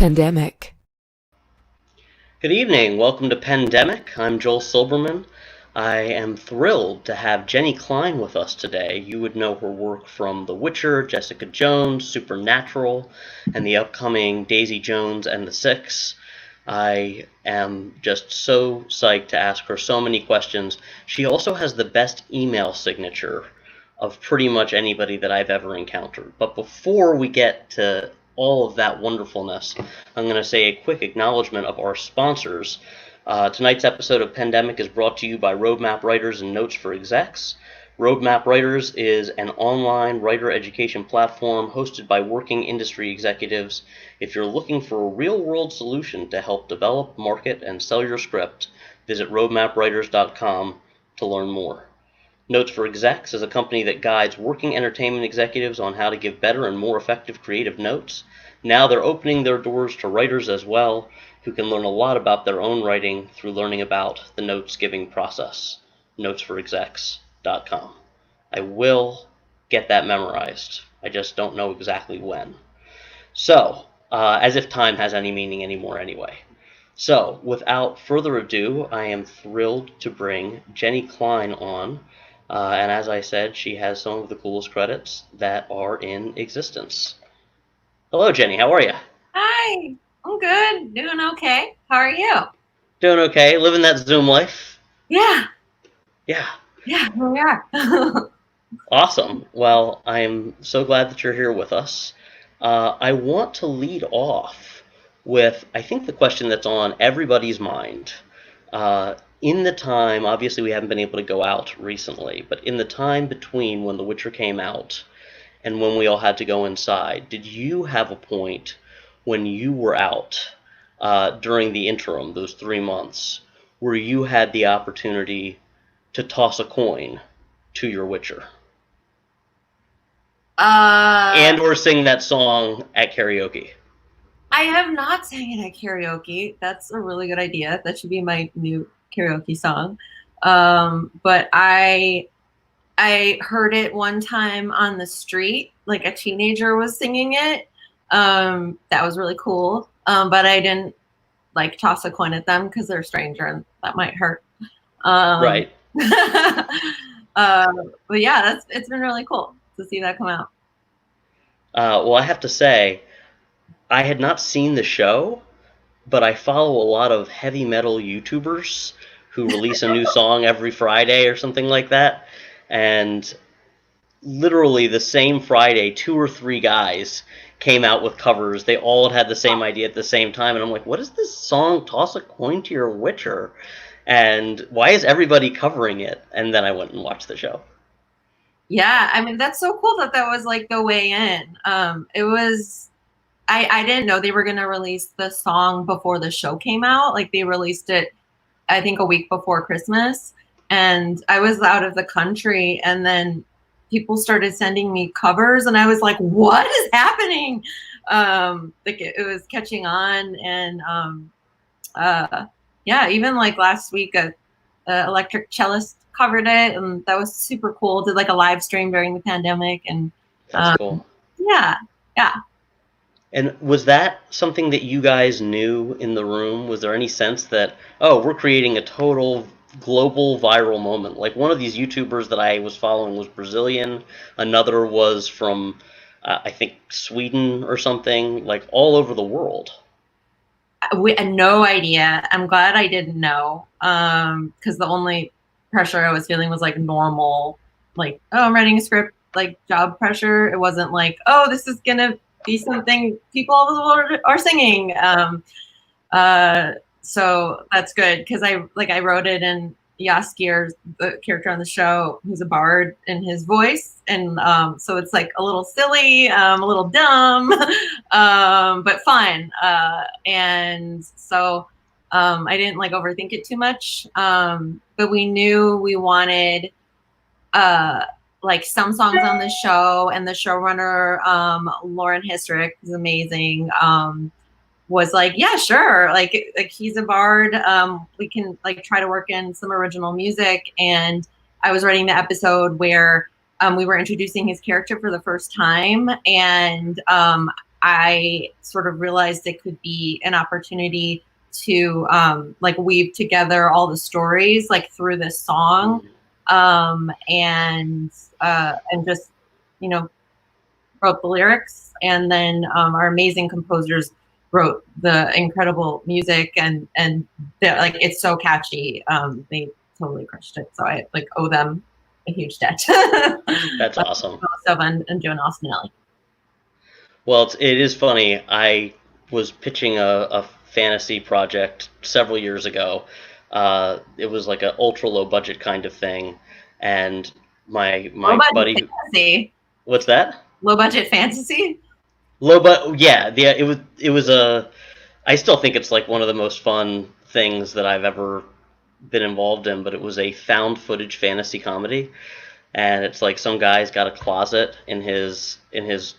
Pandemic. Good evening. Welcome to Pandemic. I'm Joel Silberman. I am thrilled to have Jenny Klein with us today. You would know her work from The Witcher, Jessica Jones, Supernatural, and the upcoming Daisy Jones and the Six. I am just so psyched to ask her so many questions. She also has the best email signature of pretty much anybody that I've ever encountered. But before we get to all of that wonderfulness, I'm going to say a quick acknowledgement of our sponsors. Tonight's episode of Pandemic is brought to you by Roadmap Writers and Notes for Execs. Roadmap Writers is an online writer education platform hosted by working industry executives. If you're looking for a real-world solution to help develop, market, and sell your script, visit roadmapwriters.com to learn more. Notes for Execs is a company that guides working entertainment executives on how to give better and more effective creative notes. Now they're opening their doors to writers as well, who can learn a lot about their own writing through learning about the notes-giving process. Notesforexecs.com. I will get that memorized. I just don't know exactly when. So, as if time has any meaning anymore anyway. So, without further ado, I am thrilled to bring Jenny Klein on. And as I said, she has some of the coolest credits that are in existence. Hello, Jenny. How are you? Hi. I'm good. Doing okay. How are you? Doing okay. Living that Zoom life. Yeah. Yeah. Yeah, here we are. Awesome. Well, I'm so glad that you're here with us. I want to lead off with, I think, the question that's on everybody's mind. In the time, obviously we haven't been able to go out recently, but in the time between when The Witcher came out and when we all had to go inside, did you have a point when you were out during the interim, those 3 months, where you had the opportunity to toss a coin to your Witcher? And or sing that song at karaoke? I have not sang it at karaoke. That's a really good idea. That should be my new karaoke song. But I heard it one time on the street, like a teenager was singing it. That was really cool. But I didn't like toss a coin at them because they're a stranger and that might hurt. Right. But yeah, it's been really cool to see that come out. Well, I have to say, I had not seen the show, but I follow a lot of heavy metal YouTubers who release a new song every Friday or something like that. And literally the same Friday, 2 or 3 guys came out with covers. They all had the same idea at the same time. And I'm like, what is this song, Toss a Coin to Your Witcher? And why is everybody covering it? And then I went and watched the show. Yeah, I mean, that's so cool that was like the way in. It was, I didn't know they were going to release the song before the show came out. Like they released it, I think, a week before Christmas. And I was out of the country and then people started sending me covers and I was like, what is happening? Like it was catching on. And yeah, even like last week, a electric cellist covered it and that was super cool. Did like a live stream during the pandemic and That's cool. Yeah. And was that something that you guys knew in the room? Was there any sense that, oh, we're creating a total global viral moment? Like one of these YouTubers that I was following was Brazilian, another was from, I think, Sweden or something, like all over the world. We had no idea. I'm glad I didn't know because the only pressure I was feeling was like normal, like, oh, I'm writing a script, like job pressure. It wasn't like, oh, this is going to be something people all over the world are singing. So that's good because I wrote it in Jaskier, the character on the show, who's a bard in his voice, and so it's like a little silly, a little dumb, but fun. And so I didn't like overthink it too much. But we knew we wanted like some songs on the show, and the showrunner, Lauren Histrick, is amazing. Was like, yeah, sure. Like he's a bard. We can like try to work in some original music. And I was writing the episode where we were introducing his character for the first time. And I sort of realized it could be an opportunity to like weave together all the stories like through this song, and just, you know, wrote the lyrics, and then our amazing composers wrote the incredible music, and like it's so catchy. They totally crushed it, so I like owe them a huge debt. That's awesome. And Joan Austin Ellie. Well, it is funny. I was pitching a fantasy project several years ago. It was like an ultra low budget kind of thing, and my buddy. Fantasy. What's that? Low budget fantasy. Low but yeah. It was a. I still think it's like one of the most fun things that I've ever been involved in. But it was a found footage fantasy comedy. And it's like some guy's got a closet in his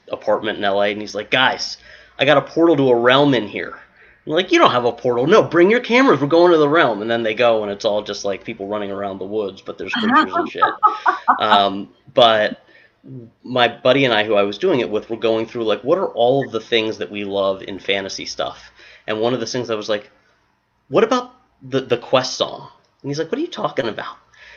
apartment in LA, and he's like, "Guys, I got a portal to a realm in here." I'm like, "You don't have a portal. No, bring your cameras. We're going to the realm." And then they go, and it's all just like people running around the woods, but there's creatures and shit. But my buddy and I, who I was doing it with, were going through like, what are all of the things that we love in fantasy stuff? And one of the things I was like, "What about the Quest song?" And he's like, "What are you talking about?"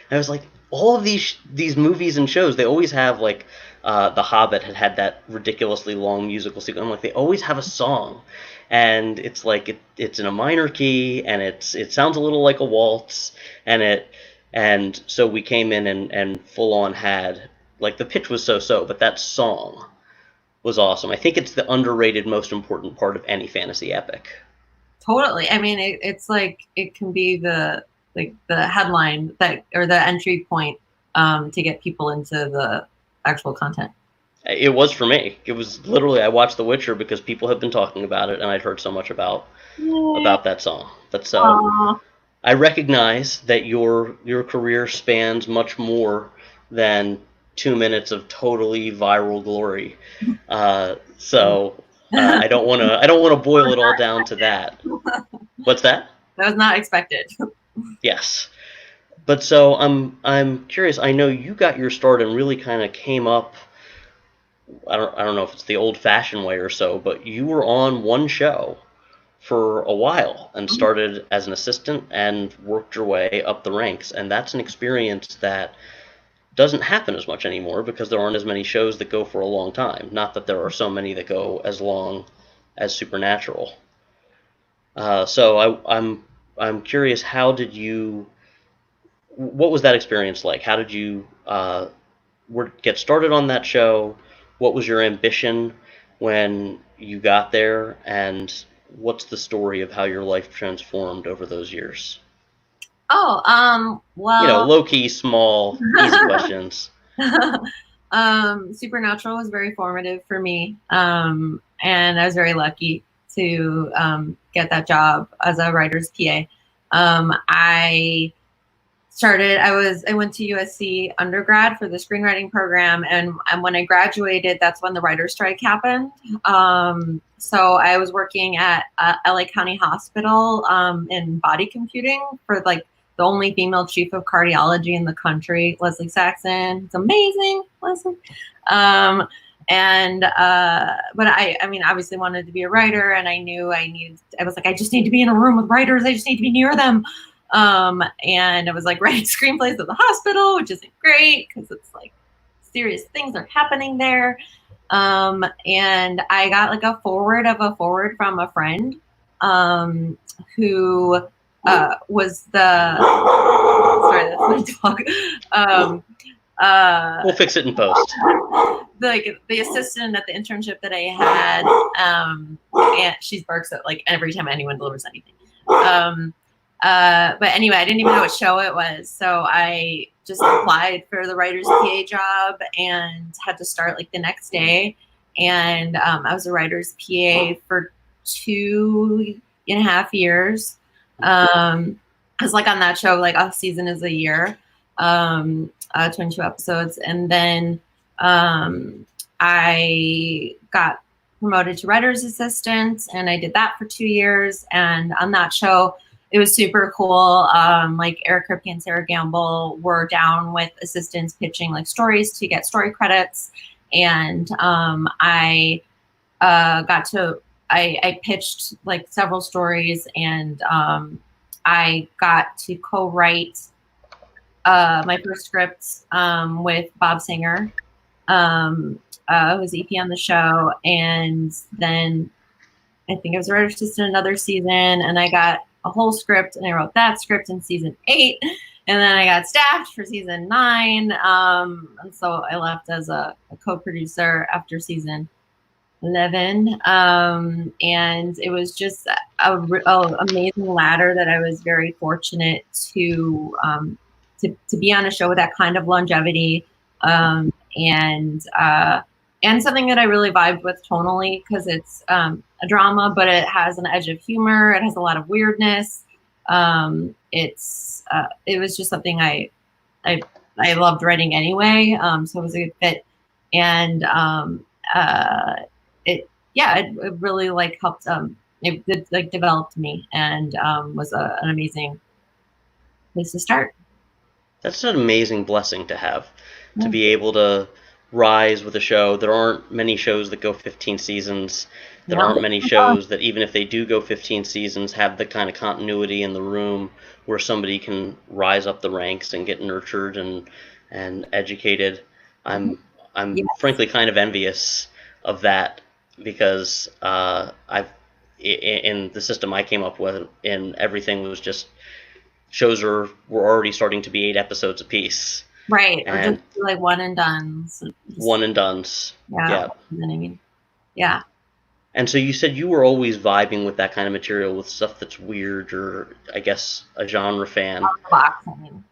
And I was like, all of these movies and shows, they always have like The Hobbit had that ridiculously long musical sequence. I'm like, they always have a song, and it's like it's in a minor key, and it sounds a little like a waltz, and so we came in and full on had like the pitch was so, but that song was awesome. I think it's the underrated, most important part of any fantasy epic. Totally. I mean, it's like it can be the headline that or the entry point to get people into the actual content. It was for me. It was literally, I watched The Witcher because people have been talking about it, and I'd heard so much about that song. But so I recognize that your career spans much more than 2 minutes of totally viral glory. So I don't want to boil it all down to that. What's that? That was not expected. Yes. But so I'm curious. I know you got your start and really kind of came up. I don't know if it's the old-fashioned way or so, but you were on one show for a while and started as an assistant and worked your way up the ranks. And that's an experience that doesn't happen as much anymore because there aren't as many shows that go for a long time. Not that there are so many that go as long as Supernatural. So I'm curious, what was that experience like? How did you get started on that show? What was your ambition when you got there? And what's the story of how your life transformed over those years? Oh, well, low-key, small, easy questions. Supernatural was very formative for me. And I was very lucky to get that job as a writer's PA. I went to USC undergrad for the screenwriting program, and when I graduated, that's when the writer's strike happened. So I was working at LA County Hospital in body computing for like the only female chief of cardiology in the country, Leslie Saxon. It's amazing, Leslie. But I mean, obviously wanted to be a writer, and I knew I was like, I just need to be in a room with writers. I just need to be near them. And I was like writing screenplays at the hospital, which isn't great because it's like serious things are happening there. And I got like a forward from a friend, who was sorry, that's my dog. We'll fix it in post. The assistant at the internship that I had, and she barks at like every time anyone delivers anything. But anyway, I didn't even know what show it was, so I just applied for the writer's PA job and had to start like the next day. And I was a writer's PA for 2.5 years. I was like on that show, like a season is a year, 22 episodes, and then I got promoted to writer's assistant, and I did that for 2 years. And on that show, it was super cool. Like Eric Kripke and Sarah Gamble were down with assistants pitching like stories to get story credits. And I I pitched like several stories, and I got to co-write my first script with Bob Singer, who was EP on the show, and then I think I was a writer's assistant another season, and I got a whole script, and I wrote that script in season 8, and then I got staffed for season 9, and so I left as a co-producer after season 11, and it was just a amazing ladder that I was very fortunate to be on a show with that kind of longevity, and something that I really vibed with tonally, because it's a drama, but it has an edge of humor. It has a lot of weirdness. It was just something I loved writing anyway. So it was a good fit, and it really like helped. It like developed me, and was an amazing place to start. That's an amazing blessing to have, to be able to rise with a show. There aren't many shows that go 15 seasons. There aren't many shows that, even if they do go 15 seasons, have the kind of continuity in the room where somebody can rise up the ranks and get nurtured and educated. I'm frankly kind of envious of that, because in the system I came up with, and everything was just, shows were already starting to be 8 episodes apiece. Right, or just like one and done. One and dones. Yeah. I mean, yeah. And so you said you were always vibing with that kind of material, with stuff that's weird, or I guess a genre fan. Box, I mean.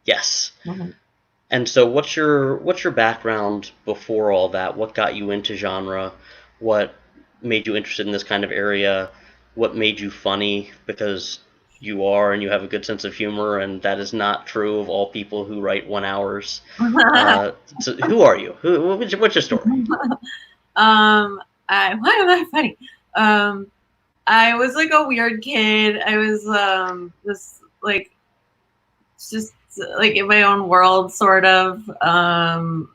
Yes. Mm-hmm. And so what's your background before all that? What got you into genre? What made you interested in this kind of area? What made you funny? Because you are, and you have a good sense of humor, and that is not true of all people who write 1 hours. So who are you? What's your story? Why am I funny? I was like a weird kid. I was just like in my own world, sort of. And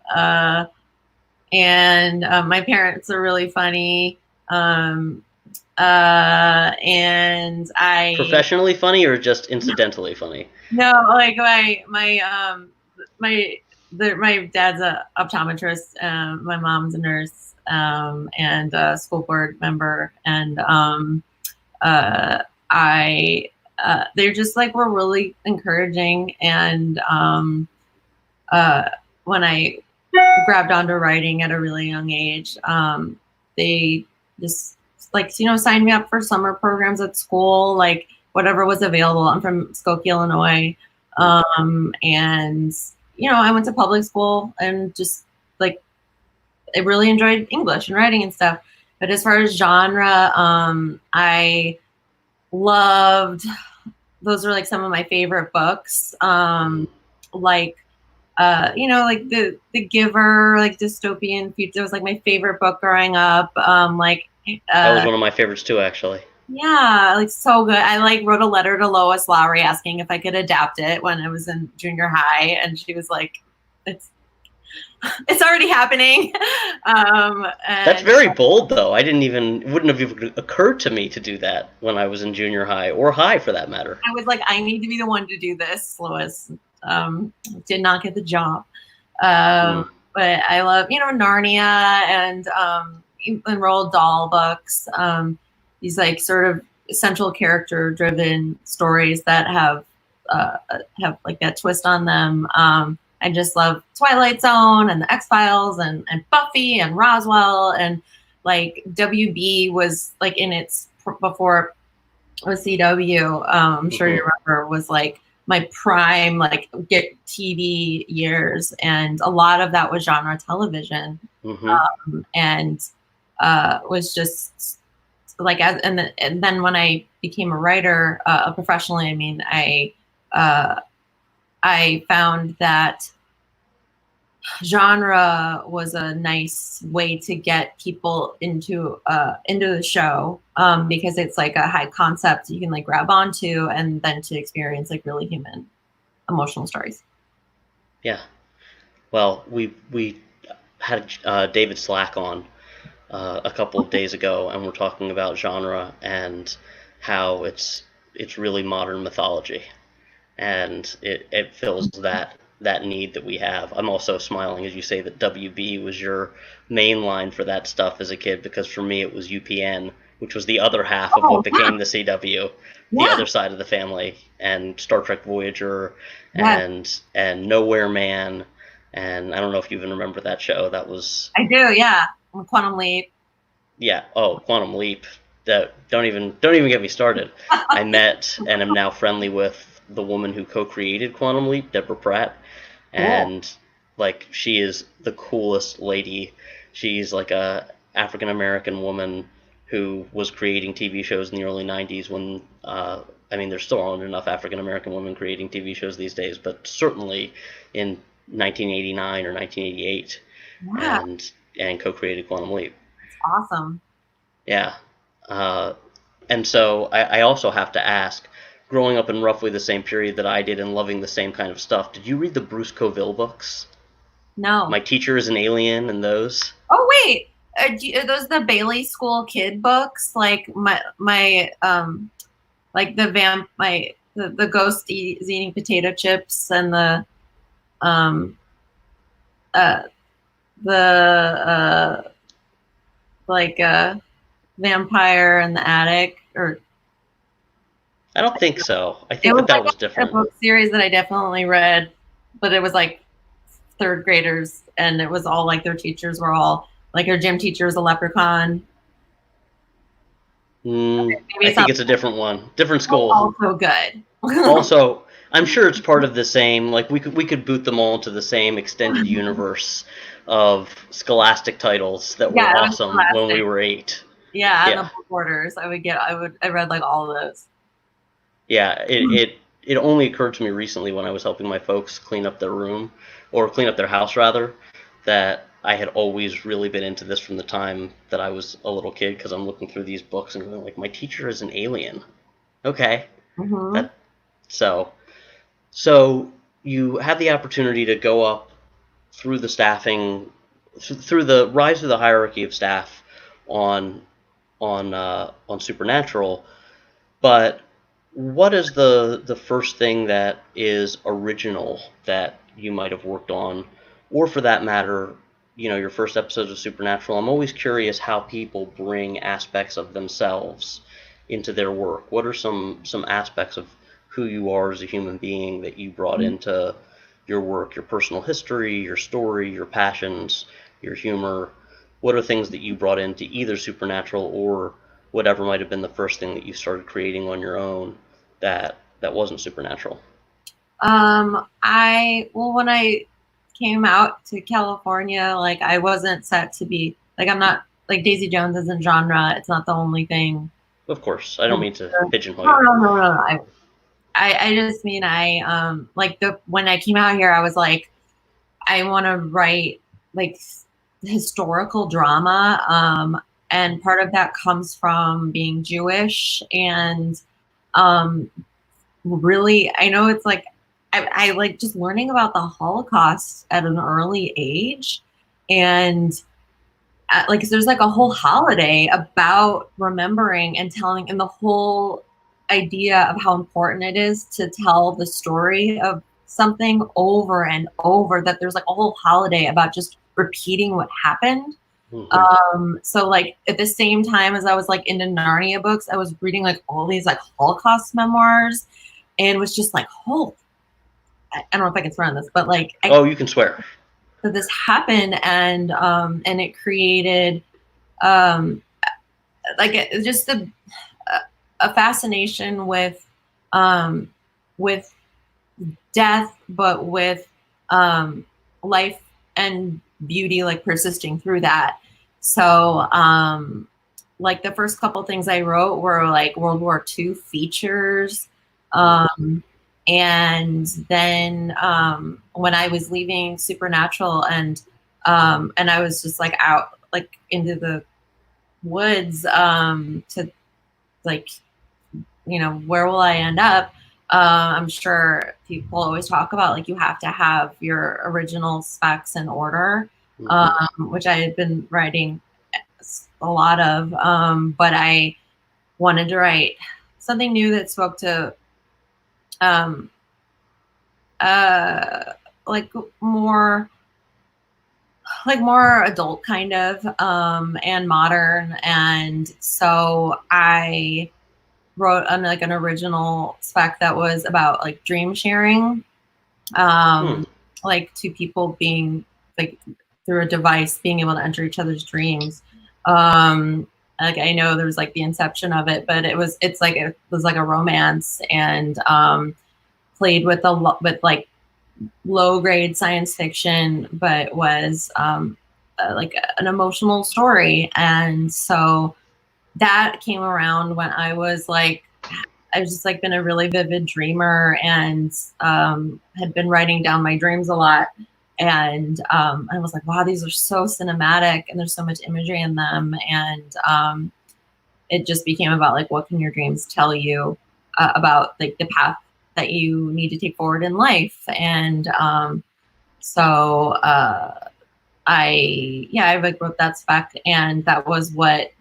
my parents are really funny. And I professionally funny, or just incidentally funny? No, like my dad's a optometrist, my mom's a nurse, and a school board member, and they're just like, were really encouraging, and when I grabbed onto writing at a really young age, they just signed me up for summer programs at school, like whatever was available. I'm from Skokie, Illinois. And I went to public school, and just like, I really enjoyed English and writing and stuff. But as far as genre, I loved, those were like some of my favorite books. Like The Giver, like dystopian future. It was like my favorite book growing up. That was one of my favorites too, actually. Yeah, like so good. I like wrote a letter to Lois Lowry asking if I could adapt it when I was in junior high, and she was like, "It's already happening." That's very bold, though. It wouldn't have even occurred to me to do that when I was in junior high, or high for that matter. I was like, I need to be the one to do this, Lois. Did not get the job. But I love, Narnia and Roald Dahl books. These like sort of central character driven stories that have like that twist on them. I just love Twilight Zone and the X-Files and Buffy and Roswell, and like WB was like in its before it was CW. I'm sure you remember, was like my prime like get TV years, and a lot of that was genre television, and was just like and then when I became a writer professionally, I mean, I found that genre was a nice way to get people into the show, because it's like a high concept you can like grab onto, and then to experience like really human emotional stories. Yeah. Well, we had David Slack on a couple of days ago, and we're talking about genre and how it's really modern mythology, and it fills that need that we have. I'm also smiling as you say that WB was your main line for that stuff as a kid, because for me it was UPN, which was the other half of Oh, what became the CW, the yeah. other side of the family, and Star Trek Voyager, Yes, and Nowhere Man, and I don't know if you even remember that show. That was, I do. Yeah. Quantum Leap. yeah. Oh, Quantum Leap. That don't even get me started. I met and am now friendly with the woman who co-created Quantum Leap, Deborah Pratt, Cool. and like she is the coolest lady. She's like a African American woman who was creating TV shows in the early '90s when I mean there still aren't enough African American women creating TV shows these days, but certainly in 1989 or 1988, Yeah. and co-created Quantum Leap. It's awesome. Yeah. Uh, and so I also have to ask, growing up in roughly the same period that I did and loving the same kind of stuff, did you read the Bruce Coville books? No. My Teacher is an Alien and those? Oh wait. Are those the Bailey School kid books? Like my like the ghost is eating potato chips and um uh the like vampire in the attic, or I don't think so. I it think was that that like was a different. book series that I definitely read, but it was like third graders, and it was all like their teachers were all like their gym teacher was a leprechaun. Maybe I it's think not it's a different one, different school. also good. Also, I'm sure it's part of the same. Like we could boot them all into the same extended universe of scholastic titles that were Yeah, it was awesome when we classic. were 8. Yeah, and the Yeah, book orders. I read like all of those. yeah. It only occurred to me recently when I was helping my folks clean up their room, or clean up their house rather, that I had always really been into this from the time that I was a little kid, because I'm looking through these books and going like, my teacher is an alien. Okay, Mm-hmm. that so so you had the opportunity to go up through the staffing, through the rise through the hierarchy of staff on on Supernatural. But what is the first thing that is original that you might have worked on, or for that matter, your first episodes of Supernatural? I'm always curious how people bring aspects of themselves into their work. What are some aspects of who you are as a human being that you brought into your work, your personal history, your story, your passions, your humor? What are things that you brought into either Supernatural or whatever might have been the first thing that you started creating on your own that wasn't Supernatural? When I came out to California, like I wasn't set to be like I'm not like Daisy Jones isn't genre. It's not the only thing. Of course, I don't mean to pigeonhole No, you. no, no, no. I just mean like the when I came out here, I was like, I want to write like historical drama. And part of that comes from being Jewish and um really I know it's like I like just learning about the Holocaust at an early age, and like there's like a whole holiday about remembering and telling, and the whole idea of how important it is to tell the story of something over and over, that there's like a whole holiday about just repeating what happened. Hmm. So like at the same time as I was like into Narnia books, I was reading like all these like Holocaust memoirs, and was just like, oh, I don't know if I can swear on this, but like Oh, you can swear. that this happened, and it created um like just a fascination um with death, but with life and beauty, like persisting through that. So like the first couple things I wrote were like World War II features. Um, and then when I was leaving Supernatural, and I was just like out like into the woods to like, where will I end up? I'm sure people always talk about like you have to have your original specs in order, Hmm. which I had been writing a lot of, but I wanted to write something new that spoke to um, like more adult kind of, and modern. And so I wrote like an original spec that was about like dream sharing, like two people being like through a device being able to enter each other's dreams. Like I know there's like the inception of it, but it was like a romance, and played with like low grade science fiction, but was like an emotional story. And so that came around when I was just like been a really vivid dreamer, and had been writing down my dreams a lot. And I was like, wow, these are so cinematic and there's so much imagery in them. And it just became about like, what can your dreams tell you about like the path that you need to take forward in life. And so I like wrote that spec, and that was what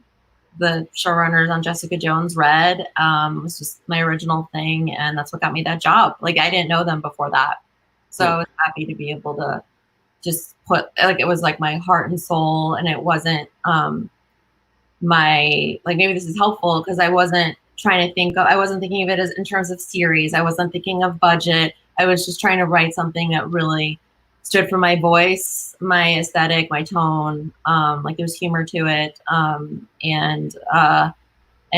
the showrunners on Jessica Jones read. It was just my original thing, and that's what got me that job. Like I didn't know them before that, so I was happy to be able to just put like, it was like my heart and soul, and it wasn't my, like, maybe this is helpful because I wasn't thinking of it as in terms of series. I wasn't thinking of budget. I was just trying to write something that really stood for my voice, my aesthetic, my tone. Like there's humor to it, and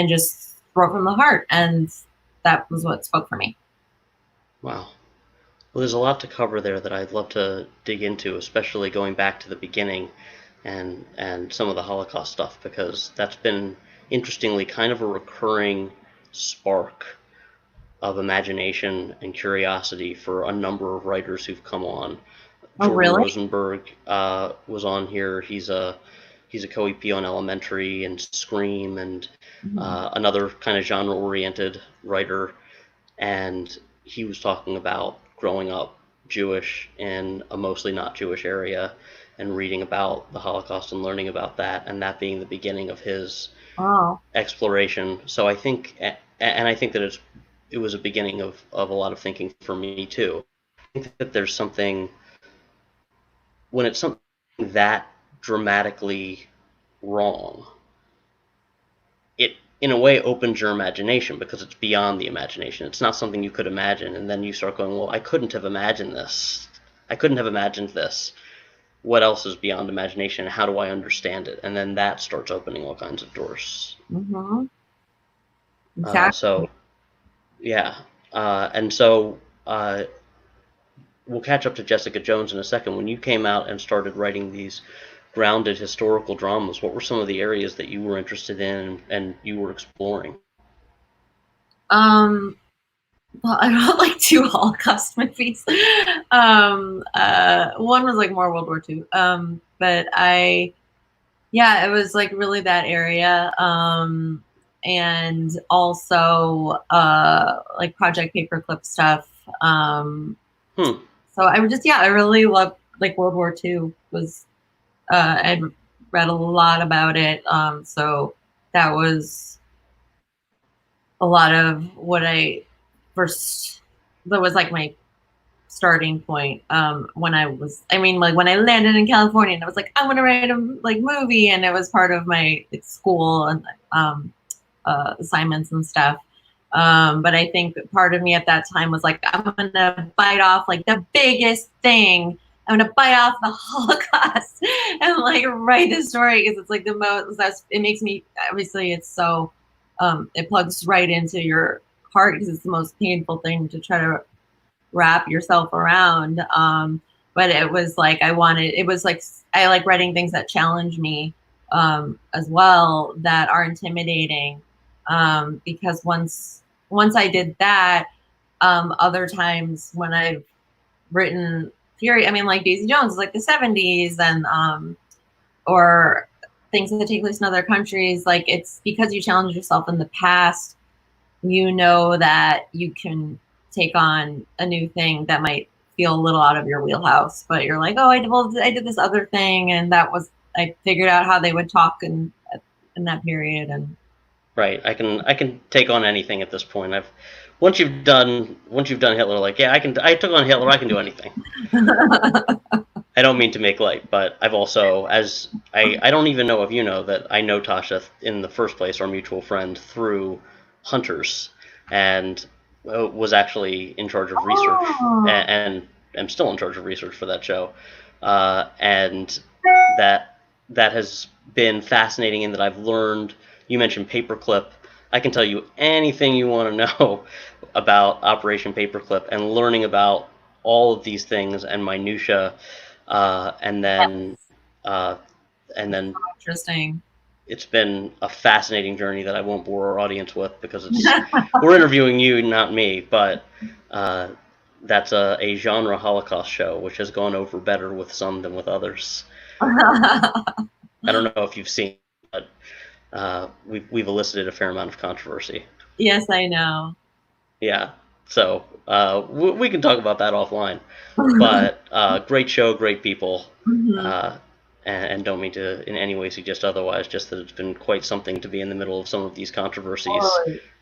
just wrote from the heart, and that was what spoke for me. Wow. Well, there's a lot to cover there that I'd love to dig into, especially going back to the beginning and some of the Holocaust stuff, because that's been, interestingly, kind of a recurring spark of imagination and curiosity for a number of writers who've come on. Oh, Jordan really? Rosenberg was on here. He's a co-EP on Elementary and Scream, and another kind of genre-oriented writer. And he was talking about growing up Jewish in a mostly not Jewish area, and reading about the Holocaust and learning about that, and that being the beginning of his exploration. So I think, and I think that it was a beginning of a lot of thinking for me too. I think that there's something, when it's something that dramatically wrong, it in a way opens your imagination, because it's beyond the imagination. It's not something you could imagine, and then you start going, well, I couldn't have imagined this. I couldn't have imagined this. What else is beyond imagination? How do I understand it? And then that starts opening all kinds of doors. Exactly. So, yeah. And so we'll catch up to Jessica Jones in a second. When you came out and started writing these grounded historical dramas, what were some of the areas that you were interested in and you were exploring? Well, I wrote like 2 Holocaust movies. One was like more World War II. But it was like really that area. And also like Project Paperclip stuff. So I really loved like World War II. I'd read a lot about it. So that was a lot of what that was like my starting point. When I landed in California, and I was like, I want to write a like movie, and it was part of my like, school and assignments and stuff. But I think part of me at that time was like, I'm gonna bite off like the biggest thing. I'm gonna bite off the Holocaust and like write this story, because it's like the most. It makes me, obviously it's so. It plugs right into your heart, because it's the most painful thing to try to wrap yourself around. But it was like I like writing things that challenge me as well, that are intimidating, because once I did that, other times when I've written period, like Daisy Jones is like the 70s, and or things that take place in other countries, like it's because you challenge yourself in the past, that you can take on a new thing that might feel a little out of your wheelhouse, but you're like, oh, I did this other thing, and that was I figured out how they would talk in that period. And Right. I can take on anything at this point. Once you've done Hitler, like, yeah, I took on Hitler, I can do anything. I don't mean to make light, but I've also, I don't even know if you know that I know Tasha in the first place, our mutual friend, through Hunters, and was actually in charge of research, and am still in charge of research for that show, and that has been fascinating in that I've learned. You mentioned Paperclip. I can tell you anything you want to know about Operation Paperclip, and learning about all of these things and minutia, and then interesting. It's been a fascinating journey that I won't bore our audience with because we're interviewing you, not me. But that's a genre Holocaust show, which has gone over better with some than with others. I don't know if you've seen, but we've elicited a fair amount of controversy. Yes, I know. Yeah, so we can talk about that offline. But great show, great people, and don't mean to in any way suggest otherwise. Just that it's been quite something to be in the middle of some of these controversies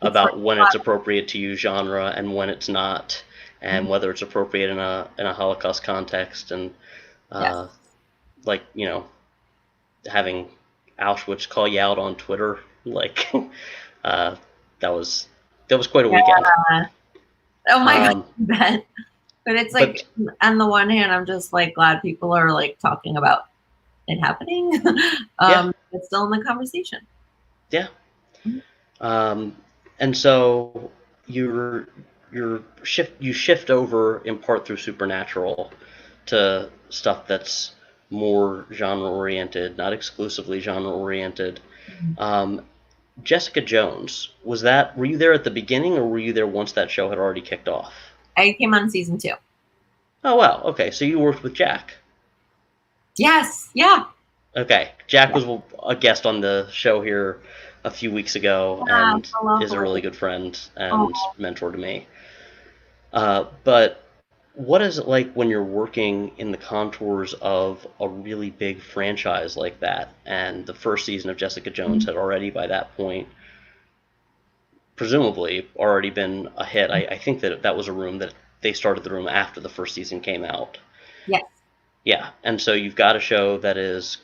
about when it's appropriate to use genre and when it's not, and whether it's appropriate in a Holocaust context, and like, you know, having Auschwitz call you out on Twitter, like that was quite a weekend. Oh my god, bet. But it's like, on the one hand, I'm just like glad people are like talking about it happening. It's still in the conversation. Yeah. And so you shift over in part through Supernatural to stuff that's more genre oriented, not exclusively genre oriented. Jessica Jones, were you there at the beginning, or were you there once that show had already kicked off? I came on season 2. Oh, wow. Okay, so you worked with Jack. Yes. Yeah. Okay. Jack was a guest on the show here a few weeks ago, and is a really good friend and mentor to me. But what is it like when you're working in the contours of a really big franchise like that? And the first season of Jessica Jones had already, by that point, presumably already been a hit. I think that was a room that they started the room after the first season came out. Yes. Yeah, and so you've got a show that is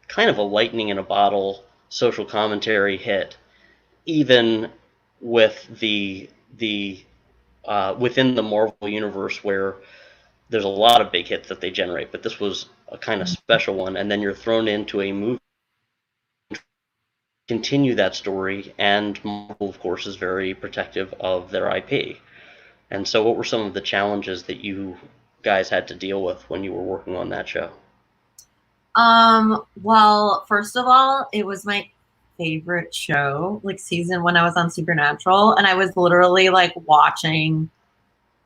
kind of a lightning in a bottle social commentary hit, even with the within the Marvel universe, where there's a lot of big hits that they generate, but this was a kind of special one. And then you're thrown into a movie to continue that story, and Marvel, of course, is very protective of their IP. And so what were some of the challenges that you guys had to deal with when you were working on that show? Well, first of all, it was my favorite show, like season when I was on Supernatural, and I was literally like watching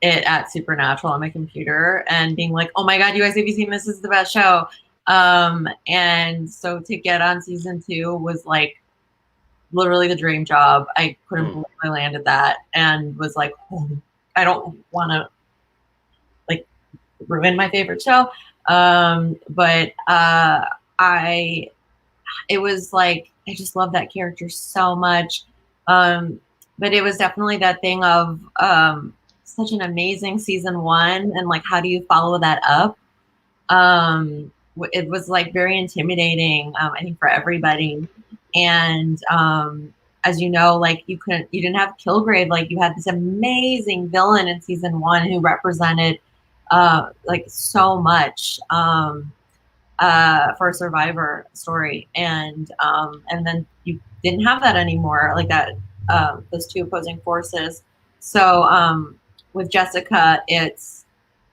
it at Supernatural on my computer and being like, oh my god, you guys, have you seen this? This is the best show. And so to get on season 2 was like literally the dream job. I couldn't believe I landed that, and was like, oh, I don't want to like ruin my favorite show. But it was like, I just love that character so much. But it was definitely that thing of such an amazing season 1, and like, how do you follow that up? It was like very intimidating, I think, for everybody. And as you know, like you didn't have Kilgrave. Like, you had this amazing villain in season 1 who represented like so much for a Survivor story, and then you didn't have that anymore, like that, those two opposing forces. So with Jessica,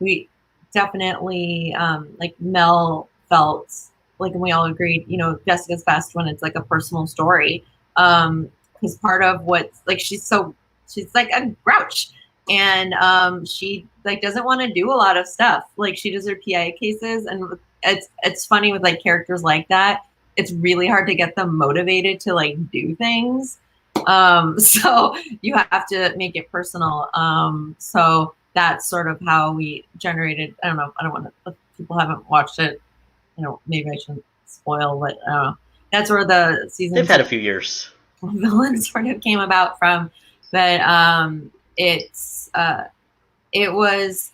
we definitely, like Mel felt like, and we all agreed, you know, Jessica's best when it's like a personal story, because part of what's like, she's like a grouch, and she like doesn't want to do a lot of stuff. Like, she does her PI cases, and it's funny with like characters like that, it's really hard to get them motivated to like do things. So you have to make it personal. So that's sort of how we generated. I don't know. I don't want to. If people haven't watched it, you know, maybe I shouldn't spoil, but that's where the season. They've had a few years. Villain sort of came about from, but it was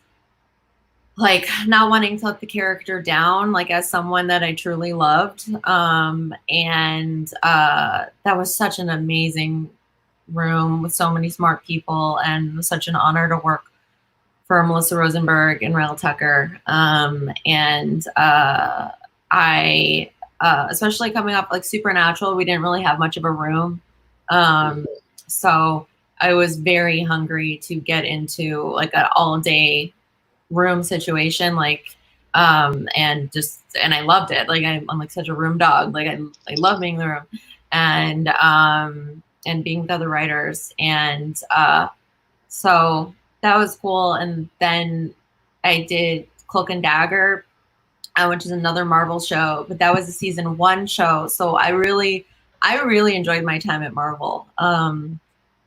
like not wanting to let the character down, like as someone that I truly loved. And that was such an amazing room with so many smart people, and it was such an honor to work for Melissa Rosenberg and Rael Tucker. I, especially coming up like Supernatural, we didn't really have much of a room. So I was very hungry to get into like an all day room situation, like, and I loved it. Like I'm like such a room dog. Like I love being in the room and being with other writers. And so that was cool. And then I did Cloak and Dagger, which is another Marvel show, but that was a season 1 show. So I really enjoyed my time at Marvel.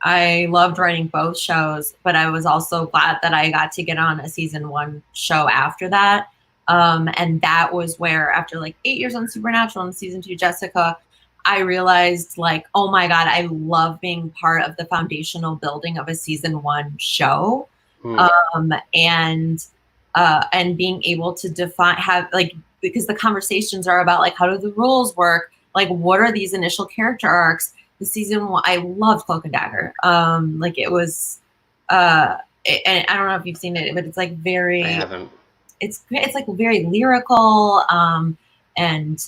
I loved writing both shows, but I was also glad that I got to get on a season 1 show after that. And that was where, after like 8 years on Supernatural and season 2 Jessica, I realized like, oh my God, I love being part of the foundational building of a season 1 show. And being able to because the conversations are about like, how do the rules work? Like, what are these initial character arcs? The season 1, I loved Cloak and Dagger. Like it was, and I don't know if you've seen it, but it's like very, I haven't. It's like very lyrical, and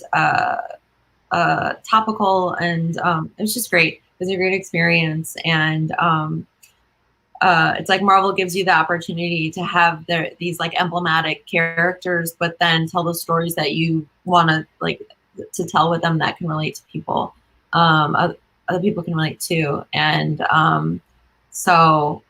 topical, and it was just great. It was a great experience. And it's like Marvel gives you the opportunity to have these like emblematic characters, but then tell the stories that you want to like to tell with them that can relate to people. Other people can relate to. And so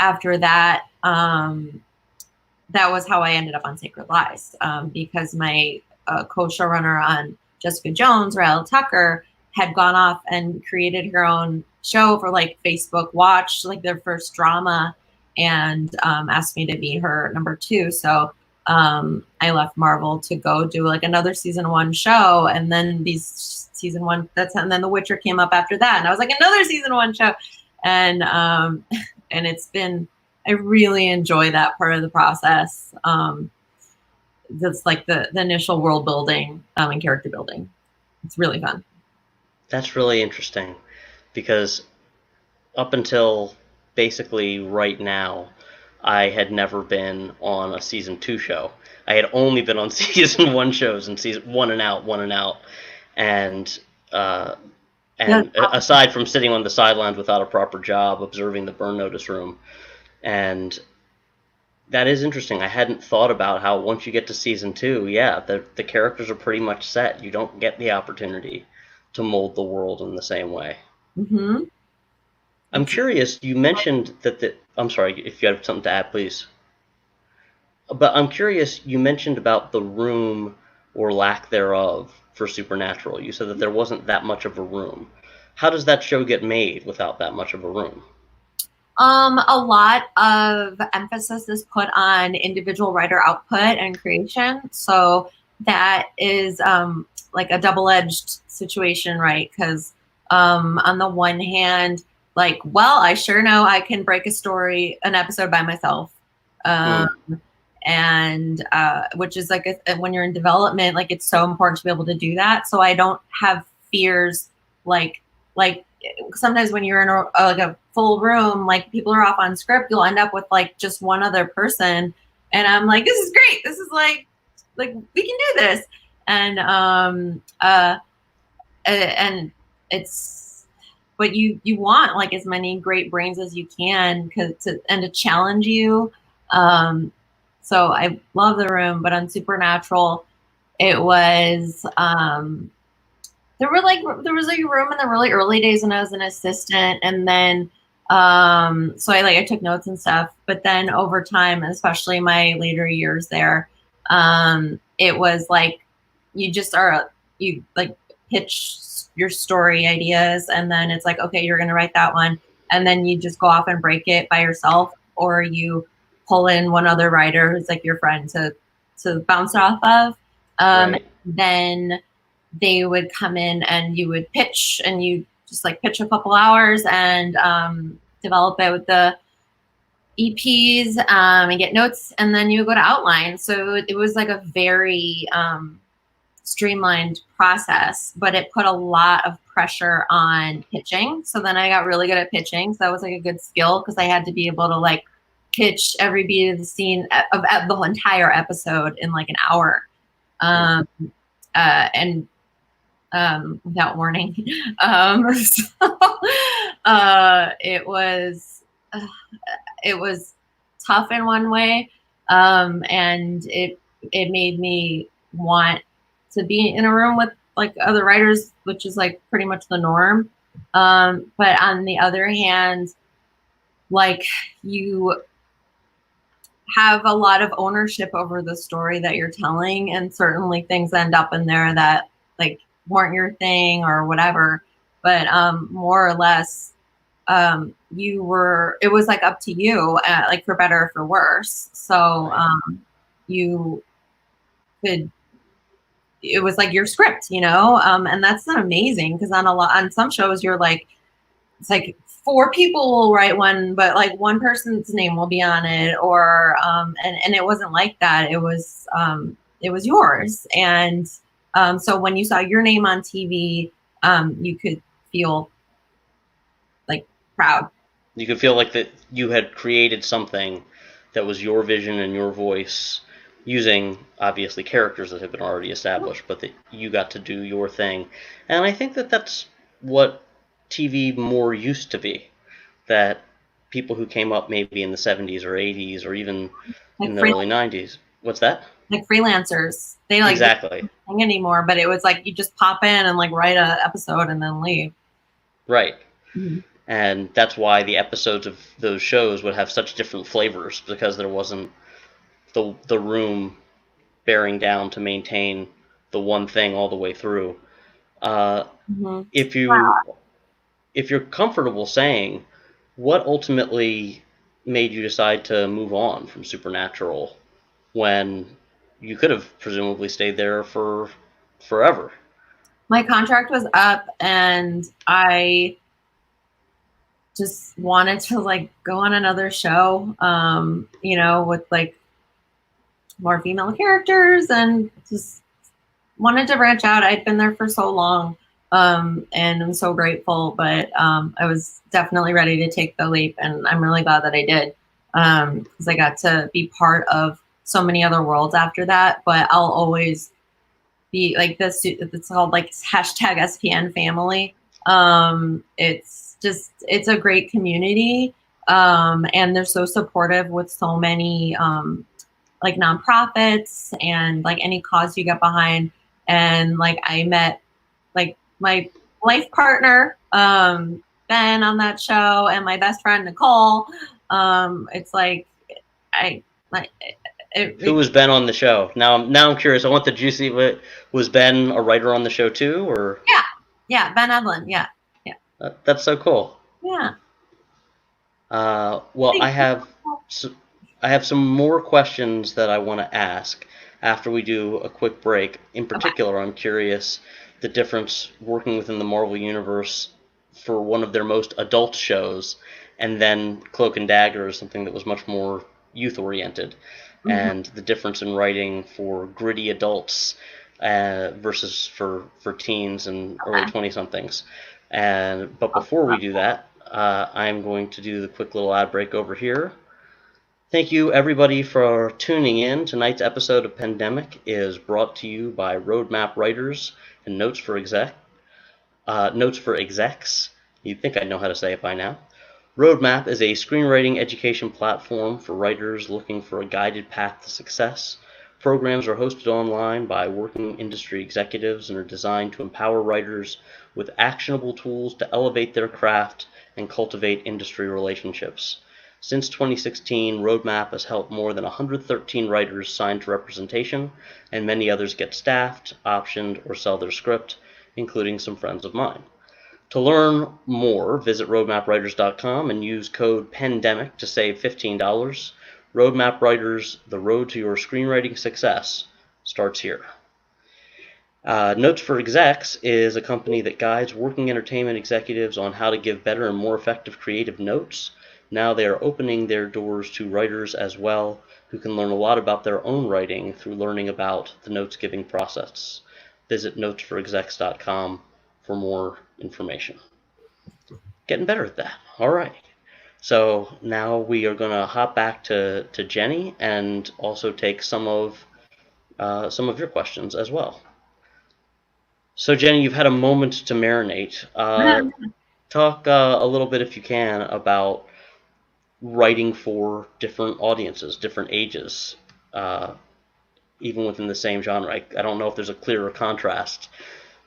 after that, that was how I ended up on Sacred Lies, because my co-showrunner on Jessica Jones, Rael Tucker, had gone off and created her own show for like Facebook Watch, like their first drama, and asked me to be her number 2. So I left Marvel to go do like another season 1 show, and then season 1, and then The Witcher came up after that, and I was like, another season 1 show. And it's been, I really enjoy that part of the process. That's like the initial world building and character building. It's really fun. That's really interesting, because up until basically right now, I had never been on a season 2 show. I had only been on season 1 shows, and season 1 and out. And aside from sitting on the sidelines without a proper job, observing the burn notice room. And that is interesting. I hadn't thought about how once you get to season 2, yeah, the characters are pretty much set. You don't get the opportunity to mold the world in the same way. Mm-hmm. I'm curious, you mentioned that I'm sorry, if you have something to add, please. But I'm curious, you mentioned about the room or lack thereof for Supernatural. You said that there wasn't that much of a room. How does that show get made without that much of a room? A lot of emphasis is put on individual writer output and creation. So that is like a double-edged situation, right? Because on the one hand, like, well, I sure know I can break an episode by myself. And which is like when you're in development, like it's so important to be able to do that. So I don't have fears like sometimes when you're in like a full room, like people are off on script, you'll end up with like just one other person, and I'm like, this is great. This is like we can do this, and it's, but you want like as many great brains as you can to challenge you. So I love the room, but on Supernatural, it was there was like a room in the really early days when I was an assistant, and then so I took notes and stuff. But then over time, especially my later years there, it was like you like pitch your story ideas, and then it's like, okay, you're gonna write that one, and then you just go off and break it by yourself, or you pull in one other writer who's like your friend to bounce off of. Right. Then they would come in and you would pitch, and you just like pitch a couple hours and develop it with the EPs and get notes, and then you would go to outline. So it was like a very streamlined process, but it put a lot of pressure on pitching. So then I got really good at pitching. So that was like a good skill, because I had to be able to like pitch every beat of the scene of the whole entire episode in like an hour. And without warning. It was tough in one way, and it made me want to be in a room with like other writers, which is like pretty much the norm. But on the other hand, like, you have a lot of ownership over the story that you're telling, and certainly things end up in there that like weren't your thing or whatever, but more or less it was like up to you, like for better or for worse. So you could, it was like your script, and that's not amazing, because on some shows you're like, it's like 4 people will write one, but like one person's name will be on it, or and it wasn't like that. It was yours, and so when you saw your name on TV, you could feel like proud. You could feel like that you had created something that was your vision and your voice, using obviously characters that have been already established, but that you got to do your thing. And I think that that's what TV more used to be, that people who came up maybe in the 70s or 80s or even like in the early 90s. What's that? Like freelancers. They like exactly don't anymore, but it was like you just pop in and like write an episode and then leave. Right. Mm-hmm. And that's why the episodes of those shows would have such different flavors, because there wasn't the room bearing down to maintain the one thing all the way through. If you're comfortable saying, what ultimately made you decide to move on from Supernatural when you could have presumably stayed there for forever? My contract was up, and I just wanted to like go on another show, with like more female characters, and just wanted to branch out. I'd been there for so long, and I'm so grateful, but I was definitely ready to take the leap, and I'm really glad that I did, because I got to be part of so many other worlds after that. But I'll always be like this. It's called like #SPN family. It's a great community, and they're so supportive with so many like nonprofits and like any cause you get behind. And like I met like my life partner Ben on that show, and my best friend Nicole. It's like who was Ben on the show? Now I'm curious. I want the juicy. Was Ben a writer on the show too, or? Yeah, Ben Evelyn. Yeah. That's so cool. Yeah. Well, I have some more questions that I want to ask after we do a quick break. In particular, I'm curious the difference working within the Marvel Universe for one of their most adult shows, and then Cloak and Dagger is something that was much more youth-oriented, and the difference in writing for gritty adults versus for teens and early 20-somethings. But before we do that, I'm going to do the quick little ad break over here. Thank you, everybody, for tuning in. Tonight's episode of PENdemic is brought to you by Roadmap Writers and Notes for Execs. You'd think I'd know how to say it by now. Roadmap is a screenwriting education platform for writers looking for a guided path to success. Programs are hosted online by working industry executives and are designed to empower writers with actionable tools to elevate their craft and cultivate industry relationships. Since 2016, Roadmap has helped more than 113 writers sign to representation, and many others get staffed, optioned, or sell their script, including some friends of mine. To learn more, visit roadmapwriters.com and use code PENdemic to save $15. Roadmap Writers, the road to your screenwriting success starts here. Notes for Execs is a company that guides working entertainment executives on how to give better and more effective creative notes. Now they are opening their doors to writers as well, who can learn a lot about their own writing through learning about the notes-giving process. Visit notesforexecs.com for more information. Getting better at that. All right. So now we are going to hop back to Jenny and also take some of your questions as well. So Jenny, you've had a moment to marinate. Talk a little bit, if you can, about writing for different audiences, different ages, even within the same genre. I don't know if there's a clearer contrast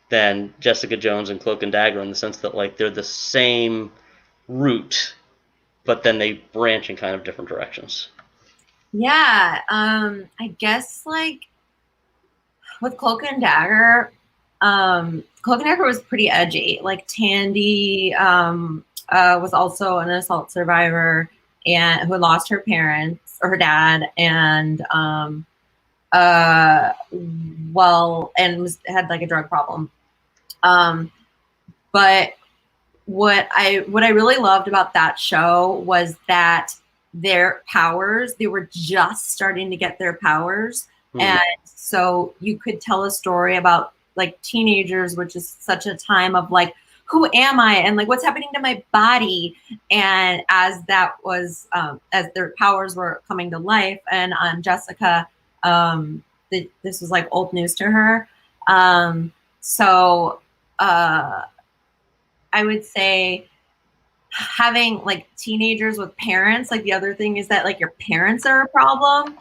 than Jessica Jones and Cloak and Dagger in the sense that like they're the same root, but then they branch in kind of different directions. Yeah, I guess like with Cloak and Dagger, Cloak and Dagger was pretty edgy. Like Tandy was also an assault survivor and who lost her parents or her dad, and had like a drug problem. But what I really loved about that show was that their powers, they were just starting to get their powers. And so you could tell a story about like teenagers, which is such a time of like, who am I? And like, what's happening to my body? And as that was, as their powers were coming to life, and on Jessica, this was like old news to her. I would say having like teenagers with parents, like the other thing is that like your parents are a problem,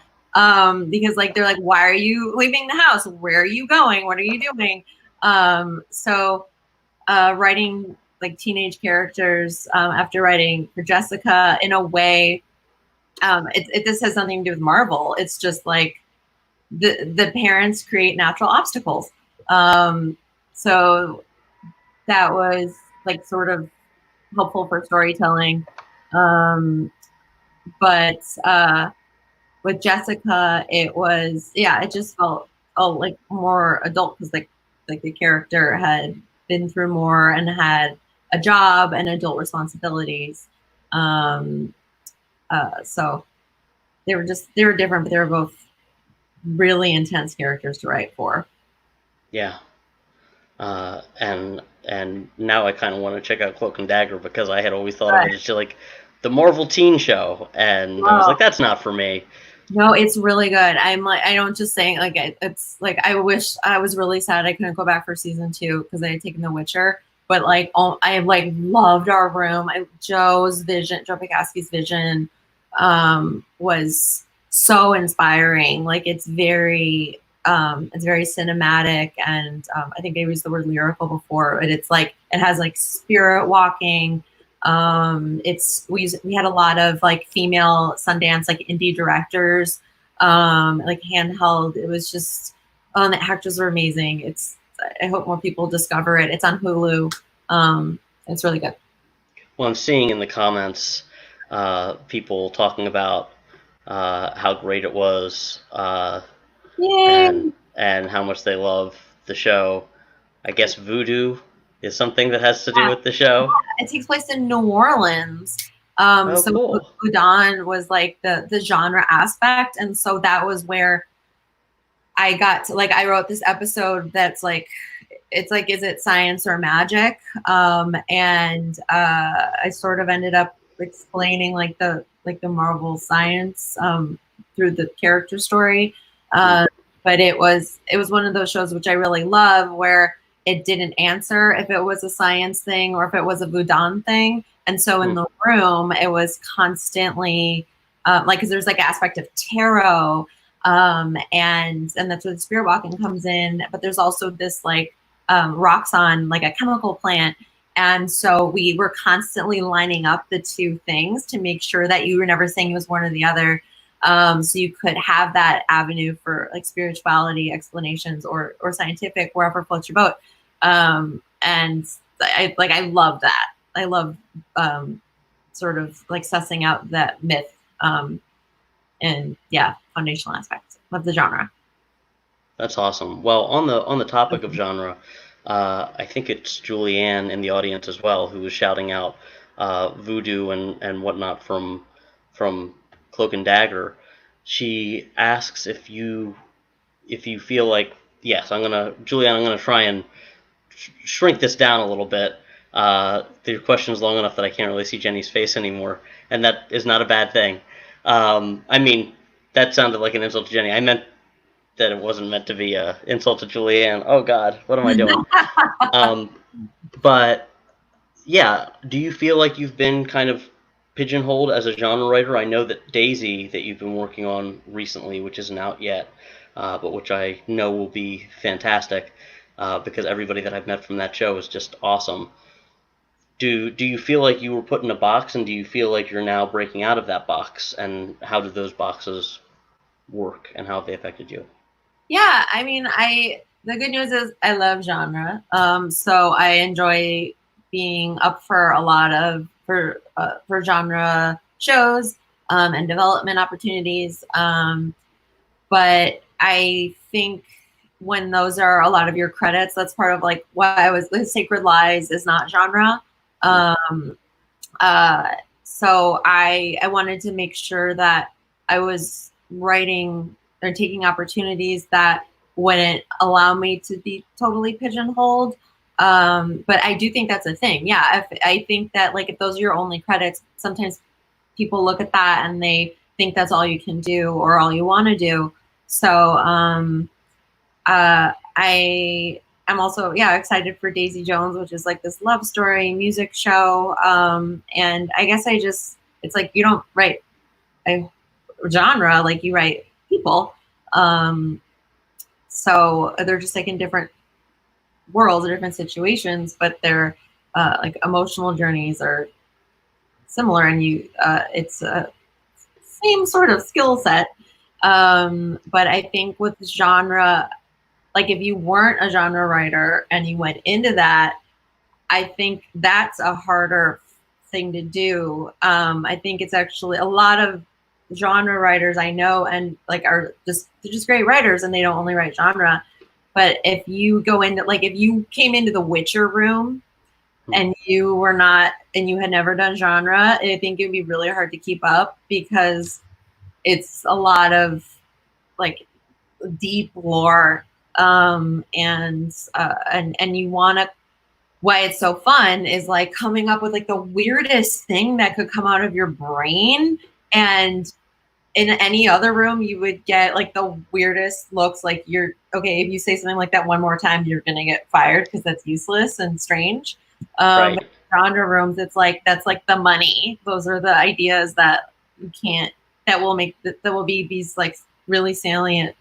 because like they're like, why are you leaving the house? Where are you going? What are you doing? Writing like teenage characters, after writing for Jessica, in a way, this has nothing to do with Marvel. It's just like the parents create natural obstacles. So that was like sort of helpful for storytelling. But with Jessica, it was, it just felt like more adult, because like the character had been through more and had a job and adult responsibilities. So they were different, but they were both really intense characters to write for. Yeah. And now I kind of want to check out Cloak and Dagger, because I had always thought of it as just like the Marvel teen show, and I was like, that's not for me. No, it's really good. I'm like, I don't just saying like it's like, I wish, I was really sad I couldn't go back for season 2 because I had taken The Witcher. But like, I like loved Our Room. Joe's vision, Joe Picaski's vision, was so inspiring. Like it's very cinematic, and I think I used the word lyrical before, but it's like, it has like spirit walking. We had a lot of like female Sundance, like indie directors, like handheld. It was just, the actors were amazing. I hope more people discover it. It's on Hulu. It's really good. Well, I'm seeing in the comments, people talking about how great it was, and how much they love the show. I guess voodoo is something that has to do with the show. It takes place in New Orleans. So cool. Udon was like the genre aspect, and so that was where I got to, like, I wrote this episode that's like, it's like, is it science or magic? And I sort of ended up explaining like the Marvel science through the character story. But it was one of those shows which I really love, where it didn't answer if it was a science thing or if it was a Voodoo thing. And so in The Room, it was constantly like, because there's like aspect of tarot, and that's where the spirit walking comes in. But there's also this like rocks on like a chemical plant. And so we were constantly lining up the two things to make sure that you were never saying it was one or the other. So you could have that avenue for like spirituality explanations or scientific, wherever floats your boat. And I love that. I love sort of like sussing out that myth, and foundational aspects of the genre. That's awesome. Well, on the topic of genre, I think it's Julianne in the audience as well who was shouting out voodoo and whatnot from Cloak and Dagger. She asks if you feel like, yes, Julianne, I'm gonna try and shrink this down a little bit. The question is long enough that I can't really see Jenny's face anymore, and that is not a bad thing. I mean, that sounded like an insult to Jenny. I meant that it wasn't meant to be a insult to Julianne. Oh God, what am I doing? But yeah, do you feel like you've been kind of pigeonholed as a genre writer? I know that Daisy, that you've been working on recently, which isn't out yet, but which I know will be fantastic, because everybody that I've met from that show is just awesome. Do you feel like you were put in a box, and do you feel like you're now breaking out of that box? And how did those boxes work, and how have they affected you? Yeah, I mean, the good news is I love genre. So I enjoy being up for a lot of for genre shows and development opportunities. But I think when those are a lot of your credits, that's part of like why I was the Sacred Lies is not genre. Um, so I wanted to make sure that I was writing or taking opportunities that wouldn't allow me to be totally pigeonholed. But I do think that's a thing. Yeah, if, I think that like if those are your only credits, sometimes people look at that and they think that's all you can do or all you want to do. So I'm also excited for Daisy Jones, which is like this love story music show. And I guess it's like you don't write a genre, like you write people. So they're just like in different worlds or different situations, but their like emotional journeys are similar, and it's a same sort of skill set. But I think with genre, like if you weren't a genre writer and you went into that, I think that's a harder thing to do. I think it's actually a lot of genre writers I know and like they're just great writers and they don't only write genre. But if you go into like if you came into the Witcher room and you were not and you had never done genre, I think it'd be really hard to keep up because it's a lot of like deep lore, and you want to why it's so fun is like coming up with like the weirdest thing that could come out of your brain. And in any other room you would get like the weirdest looks, like you're okay if you say something like that one more time you're gonna get fired because that's useless and strange. Right. Genre rooms, it's like that's like the money. Those are the ideas that you can't that will make that will be these like really salient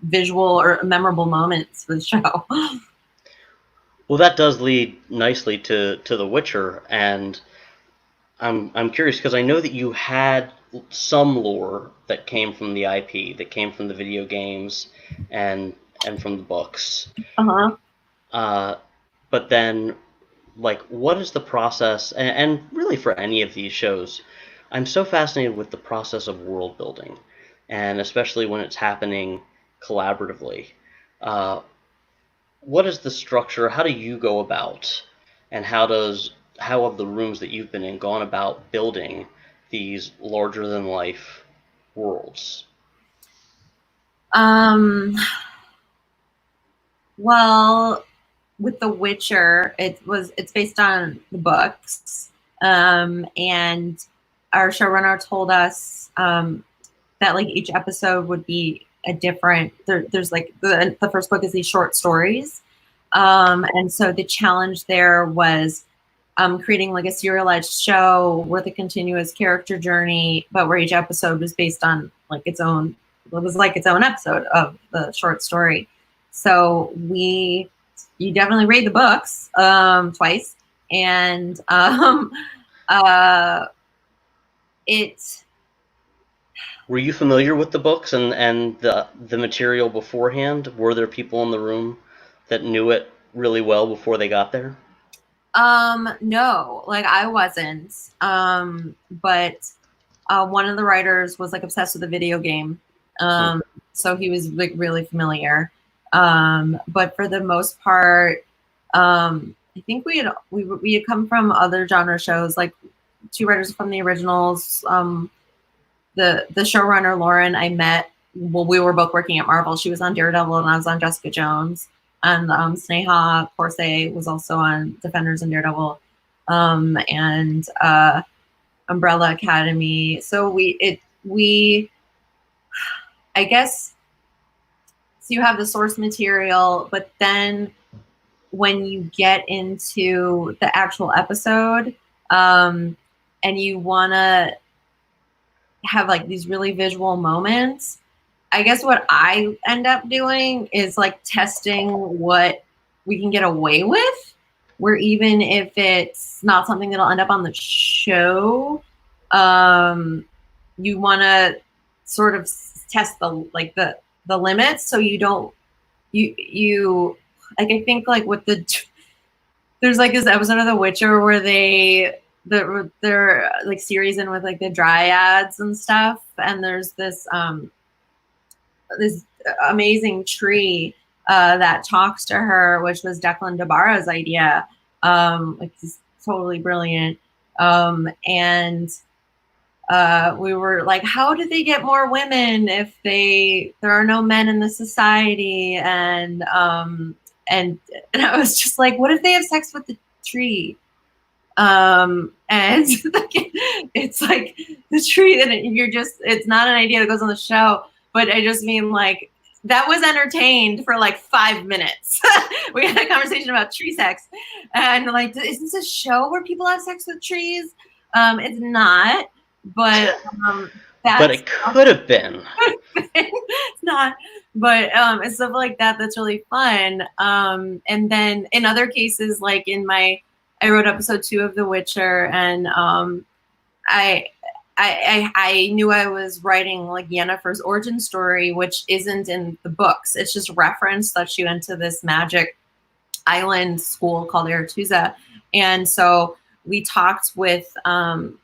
visual or memorable moments for the show. Well, that does lead nicely to The Witcher, and I'm curious because I know that you had some lore that came from the IP, that came from the video games, and from the books. Uh-huh. But then, like, what is the process? And really, for any of these shows, I'm so fascinated with the process of world building, and especially when it's happening collaboratively. Uh, what is the structure? How do you go about, and how have the rooms that you've been in gone about building these larger than life worlds? Um, well, with The Witcher, it's based on the books. And our showrunner told us that like each episode would be a different there's like the first book is these short stories. And so the challenge there was creating like a serialized show with a continuous character journey, but where each episode was based on like its own episode of the short story. So you definitely read the books twice, and it. Were you familiar with the books and the material beforehand? Were there people in the room that knew it really well before they got there? No, like I wasn't. But one of the writers was like obsessed with the video game. So he was like really familiar. But for the most part, I think we had come from other genre shows, like 2 writers from the originals. The showrunner Lauren I met. Well, we were both working at Marvel. She was on Daredevil and I was on Jessica Jones. And Sneha Corse was also on Defenders and Daredevil, and Umbrella Academy. So I guess, so you have the source material, but then when you get into the actual episode, and you want to have like these really visual moments, I guess what I end up doing is like testing what we can get away with, where even if it's not something that'll end up on the show, you want to sort of test the limits, so you don't you like, I think like with there's like this episode of The Witcher where they're like series in with like the dryads and stuff, and there's this amazing tree that talks to her, which was Declan DeBarra's idea. Like, he's totally brilliant. And we were like, how do they get more women if there are no men in the society? And I was just like, what if they have sex with the tree? And it's like the tree that it's not an idea that goes on the show, but I just mean like, that was entertained for like 5 minutes. We had a conversation about tree sex, and like, is this a show where people have sex with trees? It's not, but but it could have been. It's not, but it's stuff like that that's really fun. And then in other cases, like I wrote episode 2 of The Witcher, and I knew I was writing like Yennefer's origin story, which isn't in the books. It's just referenced that she went to this magic island school called Aretuza. And so we talked with the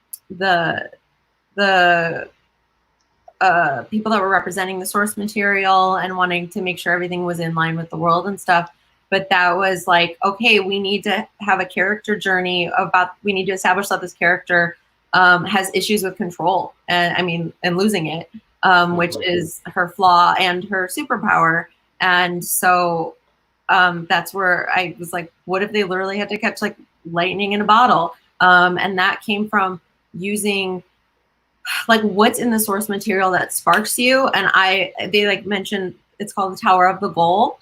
people that were representing the source material and wanting to make sure everything was in line with the world and stuff. But that was like, okay, we need to have a character journey we need to establish that this character has issues with control and losing it, which is her flaw and her superpower. And so that's where I was like, what if they literally had to catch like lightning in a bottle? And that came from using like what's in the source material that sparks you. And they like mentioned, it's called the Tower of the Goal,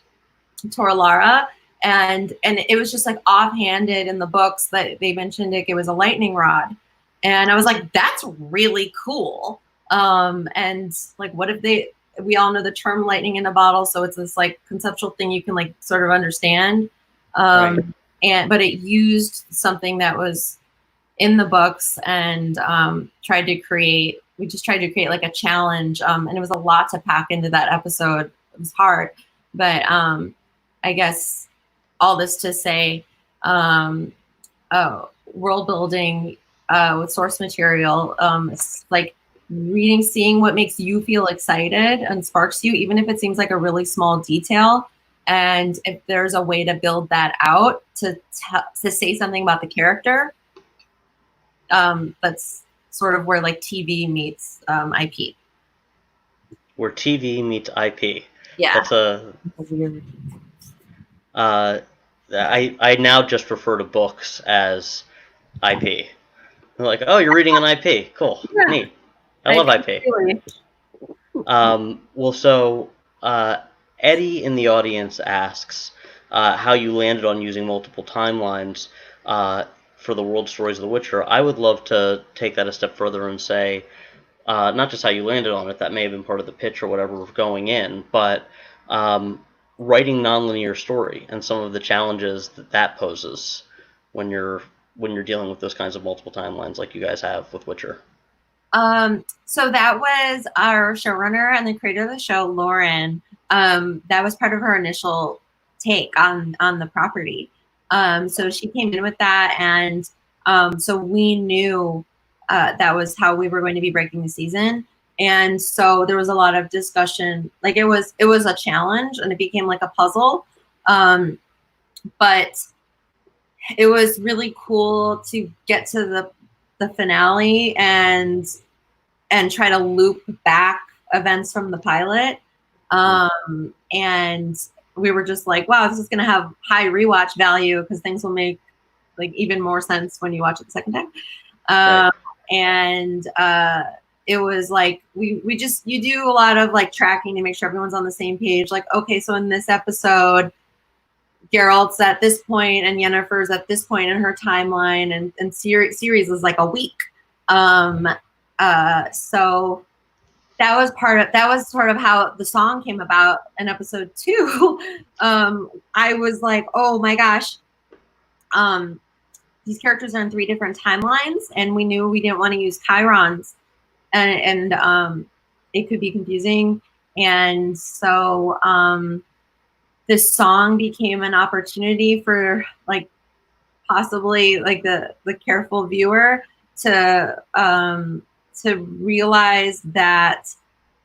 Torlara, and it was just like offhanded in the books that they mentioned it was a lightning rod. And I was like, that's really cool. And like, what if we all know the term lightning in a bottle, so it's this like conceptual thing you can like sort of understand. Right. But it used something that was in the books and we just tried to create like a challenge. And it was a lot to pack into that episode. It was hard, but I guess all this to say, world building with source material, it's like seeing what makes you feel excited and sparks you, even if it seems like a really small detail. And if there's a way to build that out to say something about the character, that's sort of where like TV meets IP. Where TV meets IP. Yeah. I now just refer to books as IP. They're like, oh, you're reading an IP. Cool. Yeah. Neat. I love IP. Really. Well, so Eddie in the audience asks how you landed on using multiple timelines for the world stories of The Witcher. I would love to take that a step further and say, not just how you landed on it, that may have been part of the pitch or whatever going in, but writing nonlinear story and some of the challenges that poses when you're dealing with those kinds of multiple timelines like you guys have with Witcher. So that was our showrunner and the creator of the show, Lauren. That was part of her initial take on the property. So she came in with that, and so we knew that was how we were going to be breaking the season. And so there was a lot of discussion. Like it was a challenge, and it became like a puzzle. But it was really cool to get to the finale and try to loop back events from the pilot. And we were just like, wow, this is going to have high rewatch value because things will make like even more sense when you watch it the second time. Right. And it was like we just, you do a lot of like tracking to make sure everyone's on the same page. Like, okay, so in this episode, Geralt's at this point and Yennefer's at this point in her timeline, and series is like a week. So that was sort of how the song came about in episode 2. I was like, oh my gosh, these characters are in 3 different timelines, and we knew we didn't want to use chirons, and it could be confusing. And so this song became an opportunity for like possibly like the careful viewer to realize that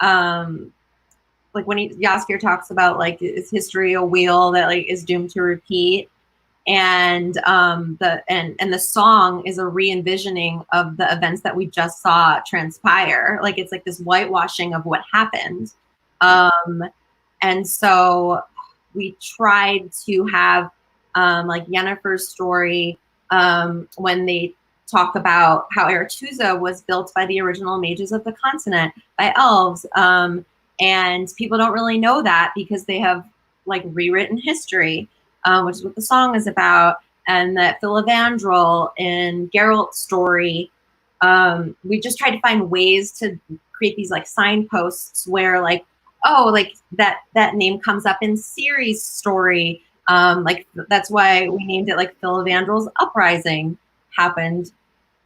like when Jaskier talks about like, is history a wheel that like is doomed to repeat, and the song is a re-envisioning of the events that we just saw transpire. Like it's like this whitewashing of what happened. And so we tried to have like Yennefer's story when they talk about how Aretuza was built by the original mages of the continent, by elves. And people don't really know that because they have like rewritten history, which is what the song is about. And that Filavandrel in Geralt's story, we just tried to find ways to create these like signposts where like, oh, like that name comes up in Ciri's story. Like that's why we named it like Filavandrel's uprising happened.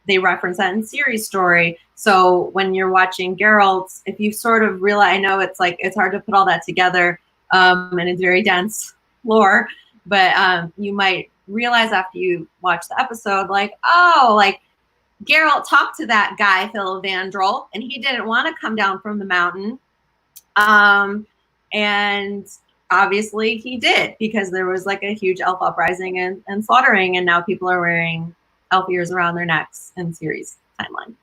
They reference that in Ciri's story. So when you're watching Geralt's, if you sort of realize, I know it's like it's hard to put all that together, and it's very dense lore, but you might realize after you watch the episode, like, oh, like Geralt talked to that guy Filavandrel, and he didn't want to come down from the mountain. And obviously he did, because there was like a huge elf uprising and slaughtering, and now people are wearing elf ears around their necks in Ciri's timeline.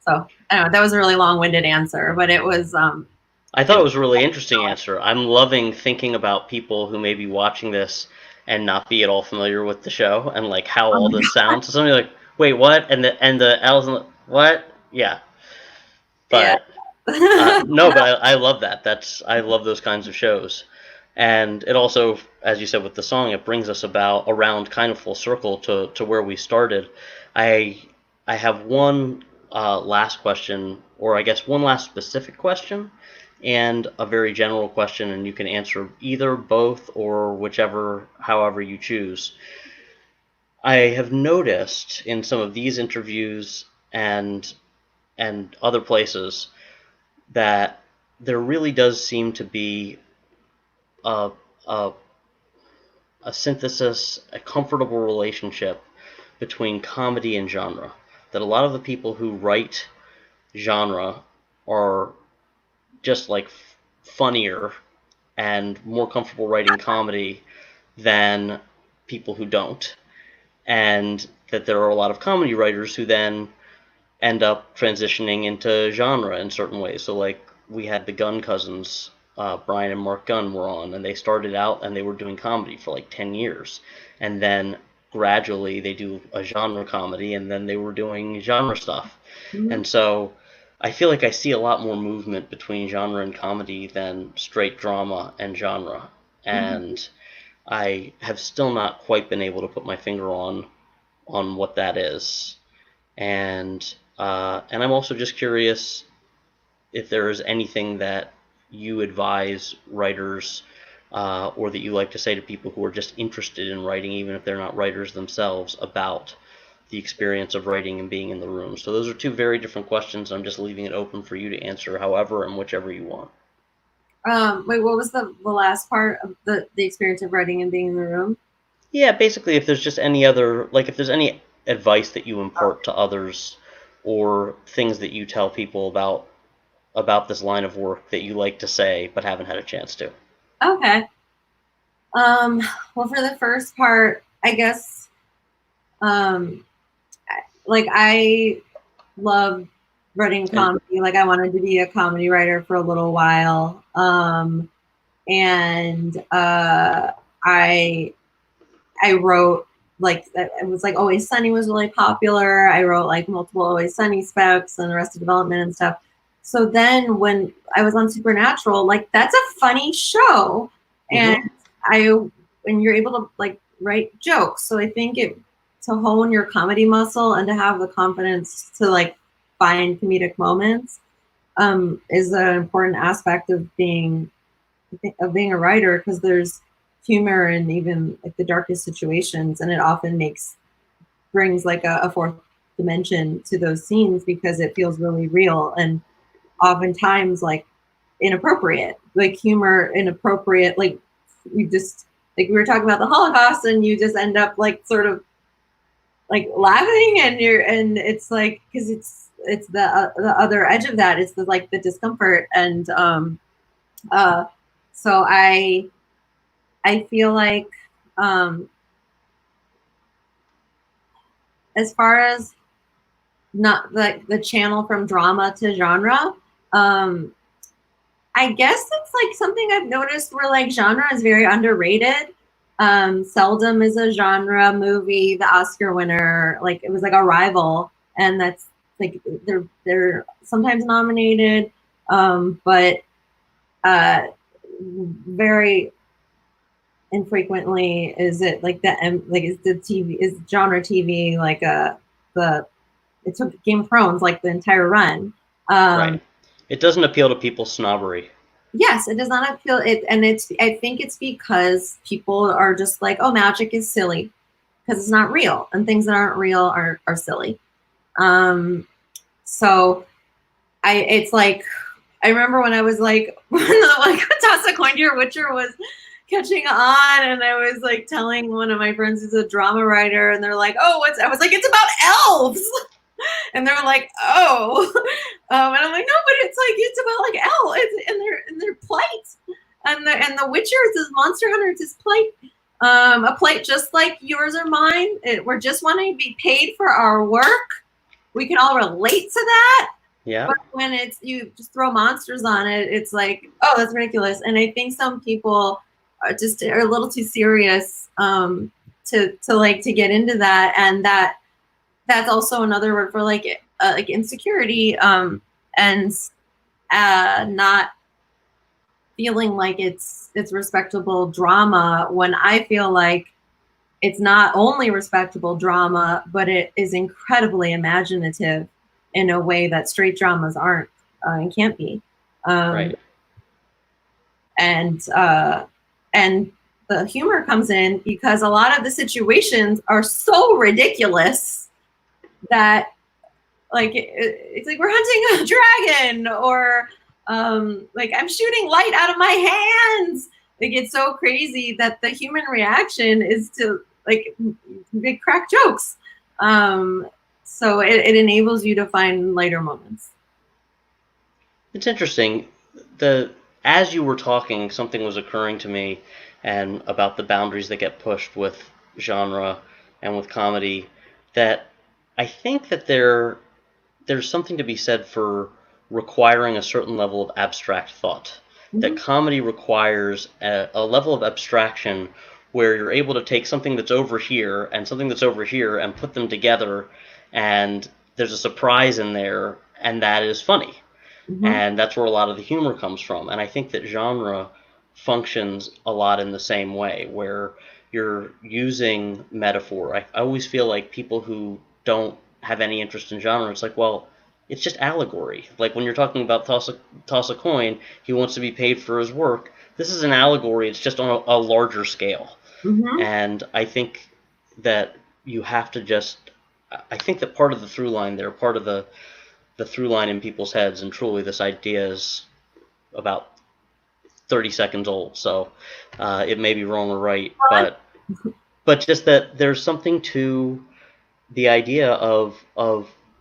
So I don't know, that was a really long-winded answer, but it was I thought it was a really interesting answer. I'm loving thinking about people who may be watching this and not be at all familiar with the show and like how all this sounds. So somebody like, wait, what? And the L's and the, what? Yeah. But no, but I love that. I love those kinds of shows. And it also, as you said with the song, it brings us around kind of full circle to where we started. I have one last question, or I guess one last specific question, and a very general question, and you can answer either, both, or whichever, however you choose. I have noticed in some of these interviews and other places that there really does seem to be a synthesis, a comfortable relationship between comedy and genre. That a lot of the people who write genre are just like funnier and more comfortable writing comedy than people who don't. And that there are a lot of comedy writers who then end up transitioning into genre in certain ways. So like we had the Gunn cousins, Brian and Mark Gunn were on, and they started out and they were doing comedy for like 10 years. And then gradually they do a genre comedy, and then they were doing genre stuff. Mm-hmm. And so I feel like I see a lot more movement between genre and comedy than straight drama and genre. And mm-hmm. I have still not quite been able to put my finger on what that is. And I'm also just curious if there is anything that you advise writers or that you like to say to people who are just interested in writing, even if they're not writers themselves, about the experience of writing and being in the room. So those are 2 very different questions. I'm just leaving it open for you to answer however and whichever you want. Wait, what was the last part of the experience of writing and being in the room? Yeah, basically if there's just any other, like if there's any advice that you impart to others or things that you tell people about about this line of work that you like to say but haven't had a chance to? Okay. Well, for the first part, I guess, like I love writing comedy. Like I wanted to be a comedy writer for a little while. And I wrote like it was like Always Sunny was really popular. I wrote like multiple Always Sunny specs and Arrested Development and stuff. So then when I was on Supernatural, like that's a funny show, and and you're able to like write jokes. So I think to hone your comedy muscle and to have the confidence to like find comedic moments is an important aspect of being a writer, because there's humor in even like the darkest situations, and it often brings like a fourth dimension to those scenes because it feels really real and oftentimes like inappropriate, like humor inappropriate, like you just like we were talking about the Holocaust and you just end up like sort of like laughing, and it's like because it's the other edge of that, it's the like the discomfort. And so I feel like as far as not like the channel from drama to genre, I guess it's like something I've noticed where like genre is very underrated. Seldom is a genre movie the Oscar winner. Like it was like Arrival, and that's like they're sometimes nominated, but very infrequently is it like is the TV is genre TV like it took Game of Thrones like the entire run. Right. It doesn't appeal to people's snobbery. Yes, it does not appeal. And I think it's because people are just like, oh, magic is silly because it's not real, and things that aren't real are silly. So it's like I remember when I was like when the like Toss a Coin to Your Witcher was catching on, and I was like telling one of my friends who's a drama writer, and they're like, oh, I was like, it's about elves. And they're like, oh, and I'm like, no, but it's about like elves and their plight, and the Witcher is Monster Hunter, it's his plight, a plight just like yours or mine. We're just wanting to be paid for our work. We can all relate to that. Yeah. But when it's you just throw monsters on it, it's like, oh, that's ridiculous. And I think some people are a little too serious to get into that, and that's also another word for like insecurity, and not feeling like it's respectable drama, when I feel like it's not only respectable drama, but it is incredibly imaginative in a way that straight dramas aren't and can't be. Right. And the humor comes in because a lot of the situations are so ridiculous that like it's like we're hunting a dragon, or like I'm shooting light out of my hands. Like it's so crazy that the human reaction is to like big crack jokes. So it enables you to find lighter moments. It's interesting. As you were talking, something was occurring to me, and about the boundaries that get pushed with genre and with comedy, that I think that there's something to be said for requiring a certain level of abstract thought. That comedy requires a level of abstraction where you're able to take something that's over here and something that's over here and put them together, and there's a surprise in there, and that is funny. And that's where a lot of the humor comes from. And I think that genre functions a lot in the same way, where you're using metaphor. I always feel like people who don't have any interest in genre, it's like, well, it's just allegory. Like when you're talking about toss a coin, he wants to be paid for his work. This is an allegory. It's just on a larger scale. And I think that you have to just, I think that part of the through line there, part of the through line in people's heads, and truly this idea is about 30 seconds old, so it may be wrong or right, but just that there's something to the idea of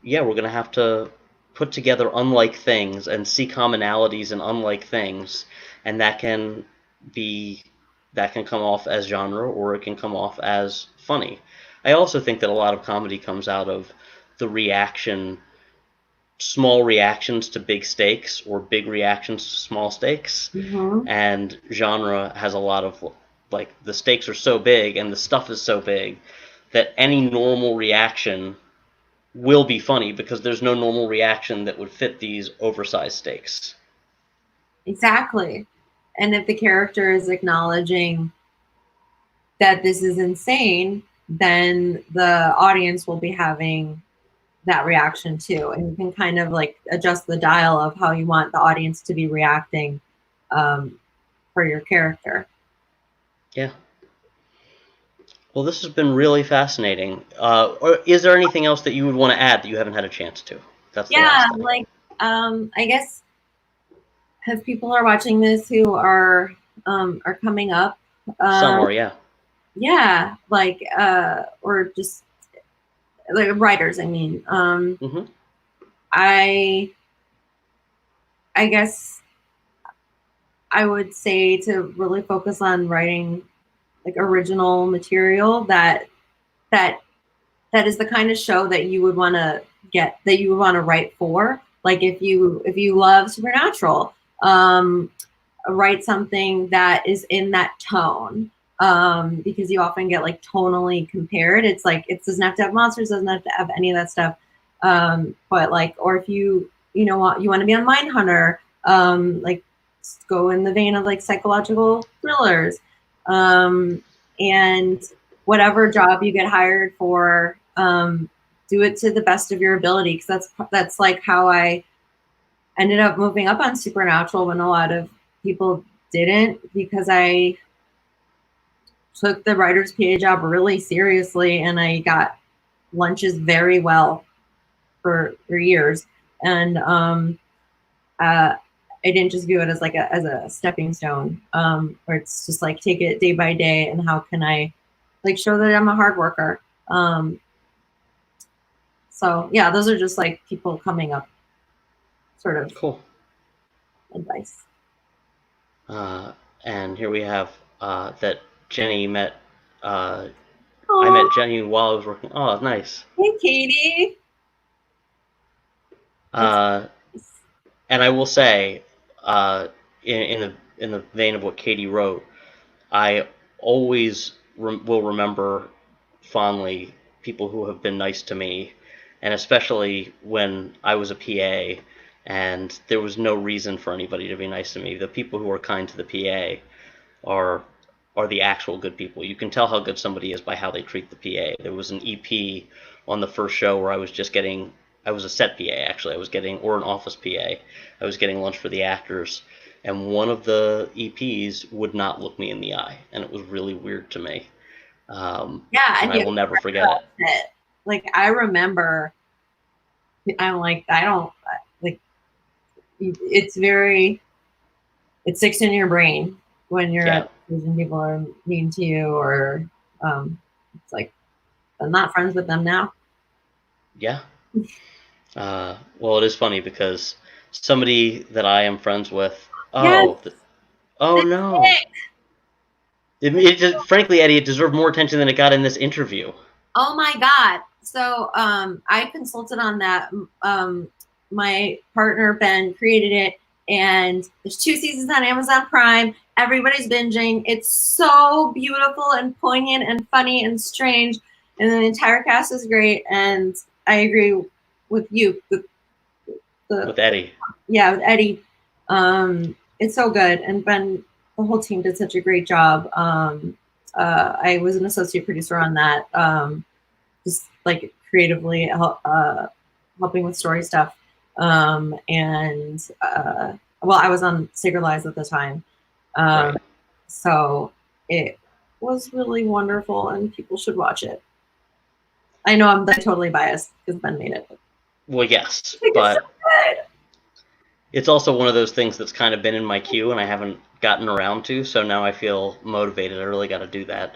yeah, we're gonna have to put together unlike things and see commonalities in unlike things, and that can come off as genre, or it can come off as funny. I also think that a lot of comedy comes out of the reaction, small reactions to big stakes, or big reactions to small stakes. Mm-hmm. And genre has a lot of, like, the stakes are so big and the stuff is so big that any normal reaction will be funny, because there's no normal reaction that would fit these oversized stakes. Exactly. And if the character is acknowledging that this is insane, then the audience will be having that reaction too. And you can kind of like adjust the dial of how you want the audience to be reacting for your character. Yeah. Well, this has been really fascinating. Or is there anything else that you would want to add that you haven't had a chance to? That's the last thing. Like I guess if people are watching this who are coming up, Some are, yeah. yeah, like or just like writers, I mean, Mm-hmm. I guess I would say to really focus on writing like original material that is the kind of show that you would want to write for. Like if you love Supernatural, write something that is in that tone, because you often get like tonally compared. It's like it doesn't have to have monsters, doesn't have to have any of that stuff. But like, or if you want to be on Mindhunter, like go in the vein of like psychological thrillers, and whatever job you get hired for, do it to the best of your ability, because that's like how I ended up moving up on Supernatural when a lot of people didn't, because I took the writer's PA job really seriously and I got lunches very well for years. And I didn't just view it as like as a stepping stone, where it's just like take it day by day and how can I like show that I'm a hard worker. So yeah, those are just like people coming up sort of Cool. advice. And here we have that Jenny met. I met Jenny while I was working. Oh, nice. Hey, Katie. And I will say, in the vein of what Katie wrote, I always will remember fondly people who have been nice to me, and especially when I was a PA and there was no reason for anybody to be nice to me. The people who are kind to the PA are the actual good people. You can tell how good somebody is by how they treat the PA. There was an EP on the first show where I was a set PA actually. Or an office PA. I was getting lunch for the actors, and one of the EPs would not look me in the eye, and it was really weird to me. Yeah, and I will never forget it. Like I remember, I'm like, I don't like. It's sticks in your brain when you're at and people are mean to you, or it's like I'm not friends with them now. Yeah. Well, it is funny because somebody that I am friends with. Oh, yes. Oh no! Frankly, Eddie, it deserved more attention than it got in this interview. Oh my God! So I consulted on that. My partner Ben created it, and there's 2 seasons on Amazon Prime. Everybody's binging. It's so beautiful and poignant and funny and strange, and the entire cast is great. And I agree with you. With Eddie. Yeah, with Eddie. It's so good, and Ben, the whole team did such a great job. I was an associate producer on that, just like creatively helping with story stuff. And well, I was on Sacred Lies at the time. Right. So it was really wonderful, and people should watch it. I know I'm totally biased because Ben made it. Well, yes, but it's also one of those things that's kind of been in my queue and I haven't gotten around to, so now I feel motivated. I really got to do that.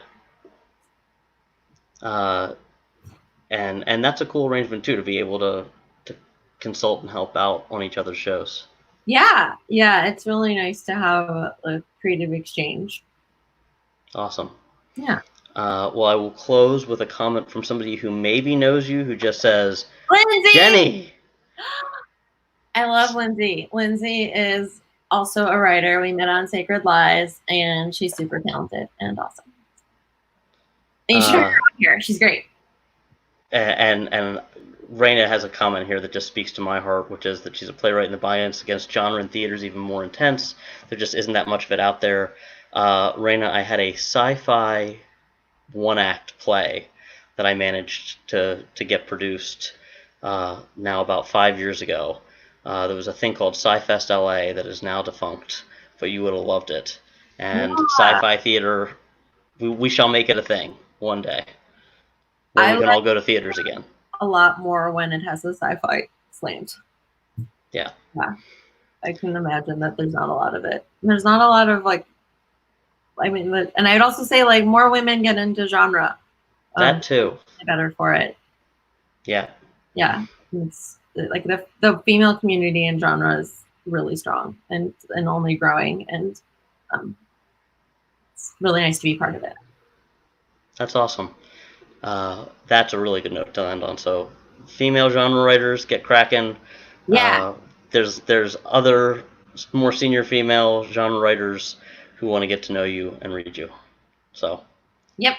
And that's a cool arrangement too, to be able to consult and help out on each other's shows. Yeah, it's really nice to have a creative exchange. Awesome. Yeah. Well, I will close with a comment from somebody who maybe knows you, who just says, Lindsay! Jenny! I love Lindsay. Lindsay is also a writer. We met on Sacred Lies, and she's super talented and awesome. And you should have her on here. She's great. And Raina has a comment here that just speaks to my heart, which is that she's a playwright, and the bias against genre in theater is even more intense. There just isn't that much of it out there. Raina, I had a sci-fi one-act play that I managed to get produced now about 5 years ago. There was a thing called Sci-Fest LA that is now defunct, but you would have loved it. And sci-fi theater, we shall make it a thing one day. When we can all go to theaters again. A lot more when it has a sci-fi slant. Yeah. I can imagine that there's not a lot of it. There's not a lot of and I'd also say more women get into genre. That too. Better for it. Yeah. Yeah. It's the female community in genre is really strong and only growing, and it's really nice to be part of it. That's awesome. That's a really good note to end on. So, female genre writers, get cracking. Yeah. There's other more senior female genre writers who want to get to know you and read you. So. Yep.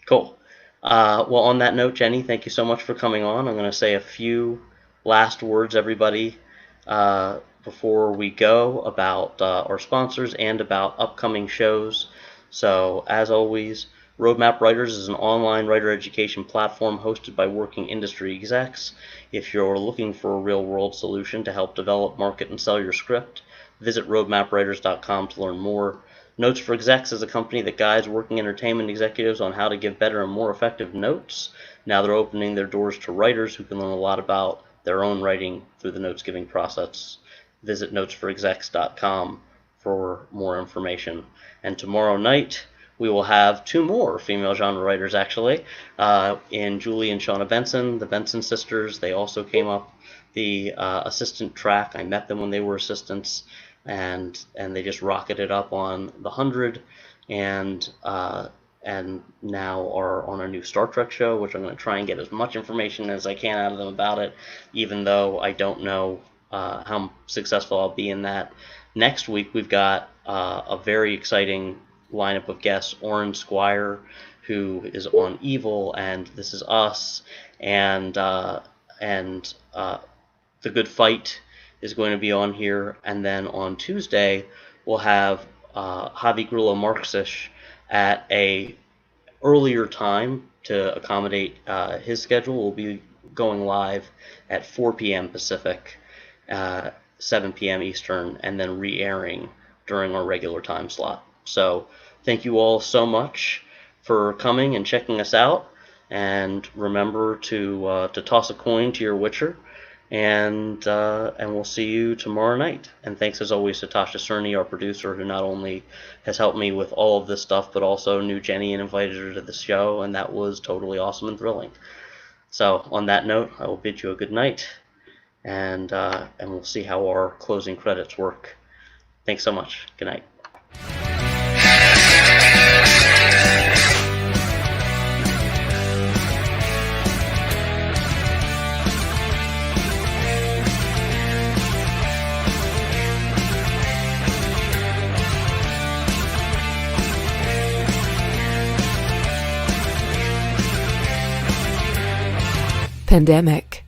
Cool. Well, on that note, Jenny, thank you so much for coming on. I'm going to say a few last words, everybody, before we go, about our sponsors and about upcoming shows. So, as always, Roadmap Writers is an online writer education platform hosted by working industry execs. If you're looking for a real-world solution to help develop, market, and sell your script, visit roadmapwriters.com to learn more. Notes for Execs is a company that guides working entertainment executives on how to give better and more effective notes. Now they're opening their doors to writers who can learn a lot about their own writing through the notes-giving process. Visit notesforexecs.com for more information. And tomorrow night, we will have 2 more female genre writers, actually, in Julie and Shauna Benson, the Benson sisters. They also came up the assistant track. I met them when they were assistants, and they just rocketed up on the 100, and now are on a new Star Trek show, which I'm going to try and get as much information as I can out of them about it, even though I don't know how successful I'll be in that. Next week, we've got a very exciting lineup of guests. Oren Squire, who is on Evil and This Is Us, and The Good Fight is going to be on here. And then on Tuesday, we'll have Javi Grillo Marxish at a earlier time to accommodate his schedule. We'll be going live at 4 p.m. Pacific, 7 p.m. Eastern, and then re-airing during our regular time slot. So thank you all so much for coming and checking us out. And remember to toss a coin to your Witcher. And we'll see you tomorrow night. And thanks as always to Tasha Cerny, our producer, who not only has helped me with all of this stuff, but also knew Jenny and invited her to the show, and that was totally awesome and thrilling. So on that note, I will bid you a good night, and we'll see how our closing credits work. Thanks so much. Good night. Pandemic.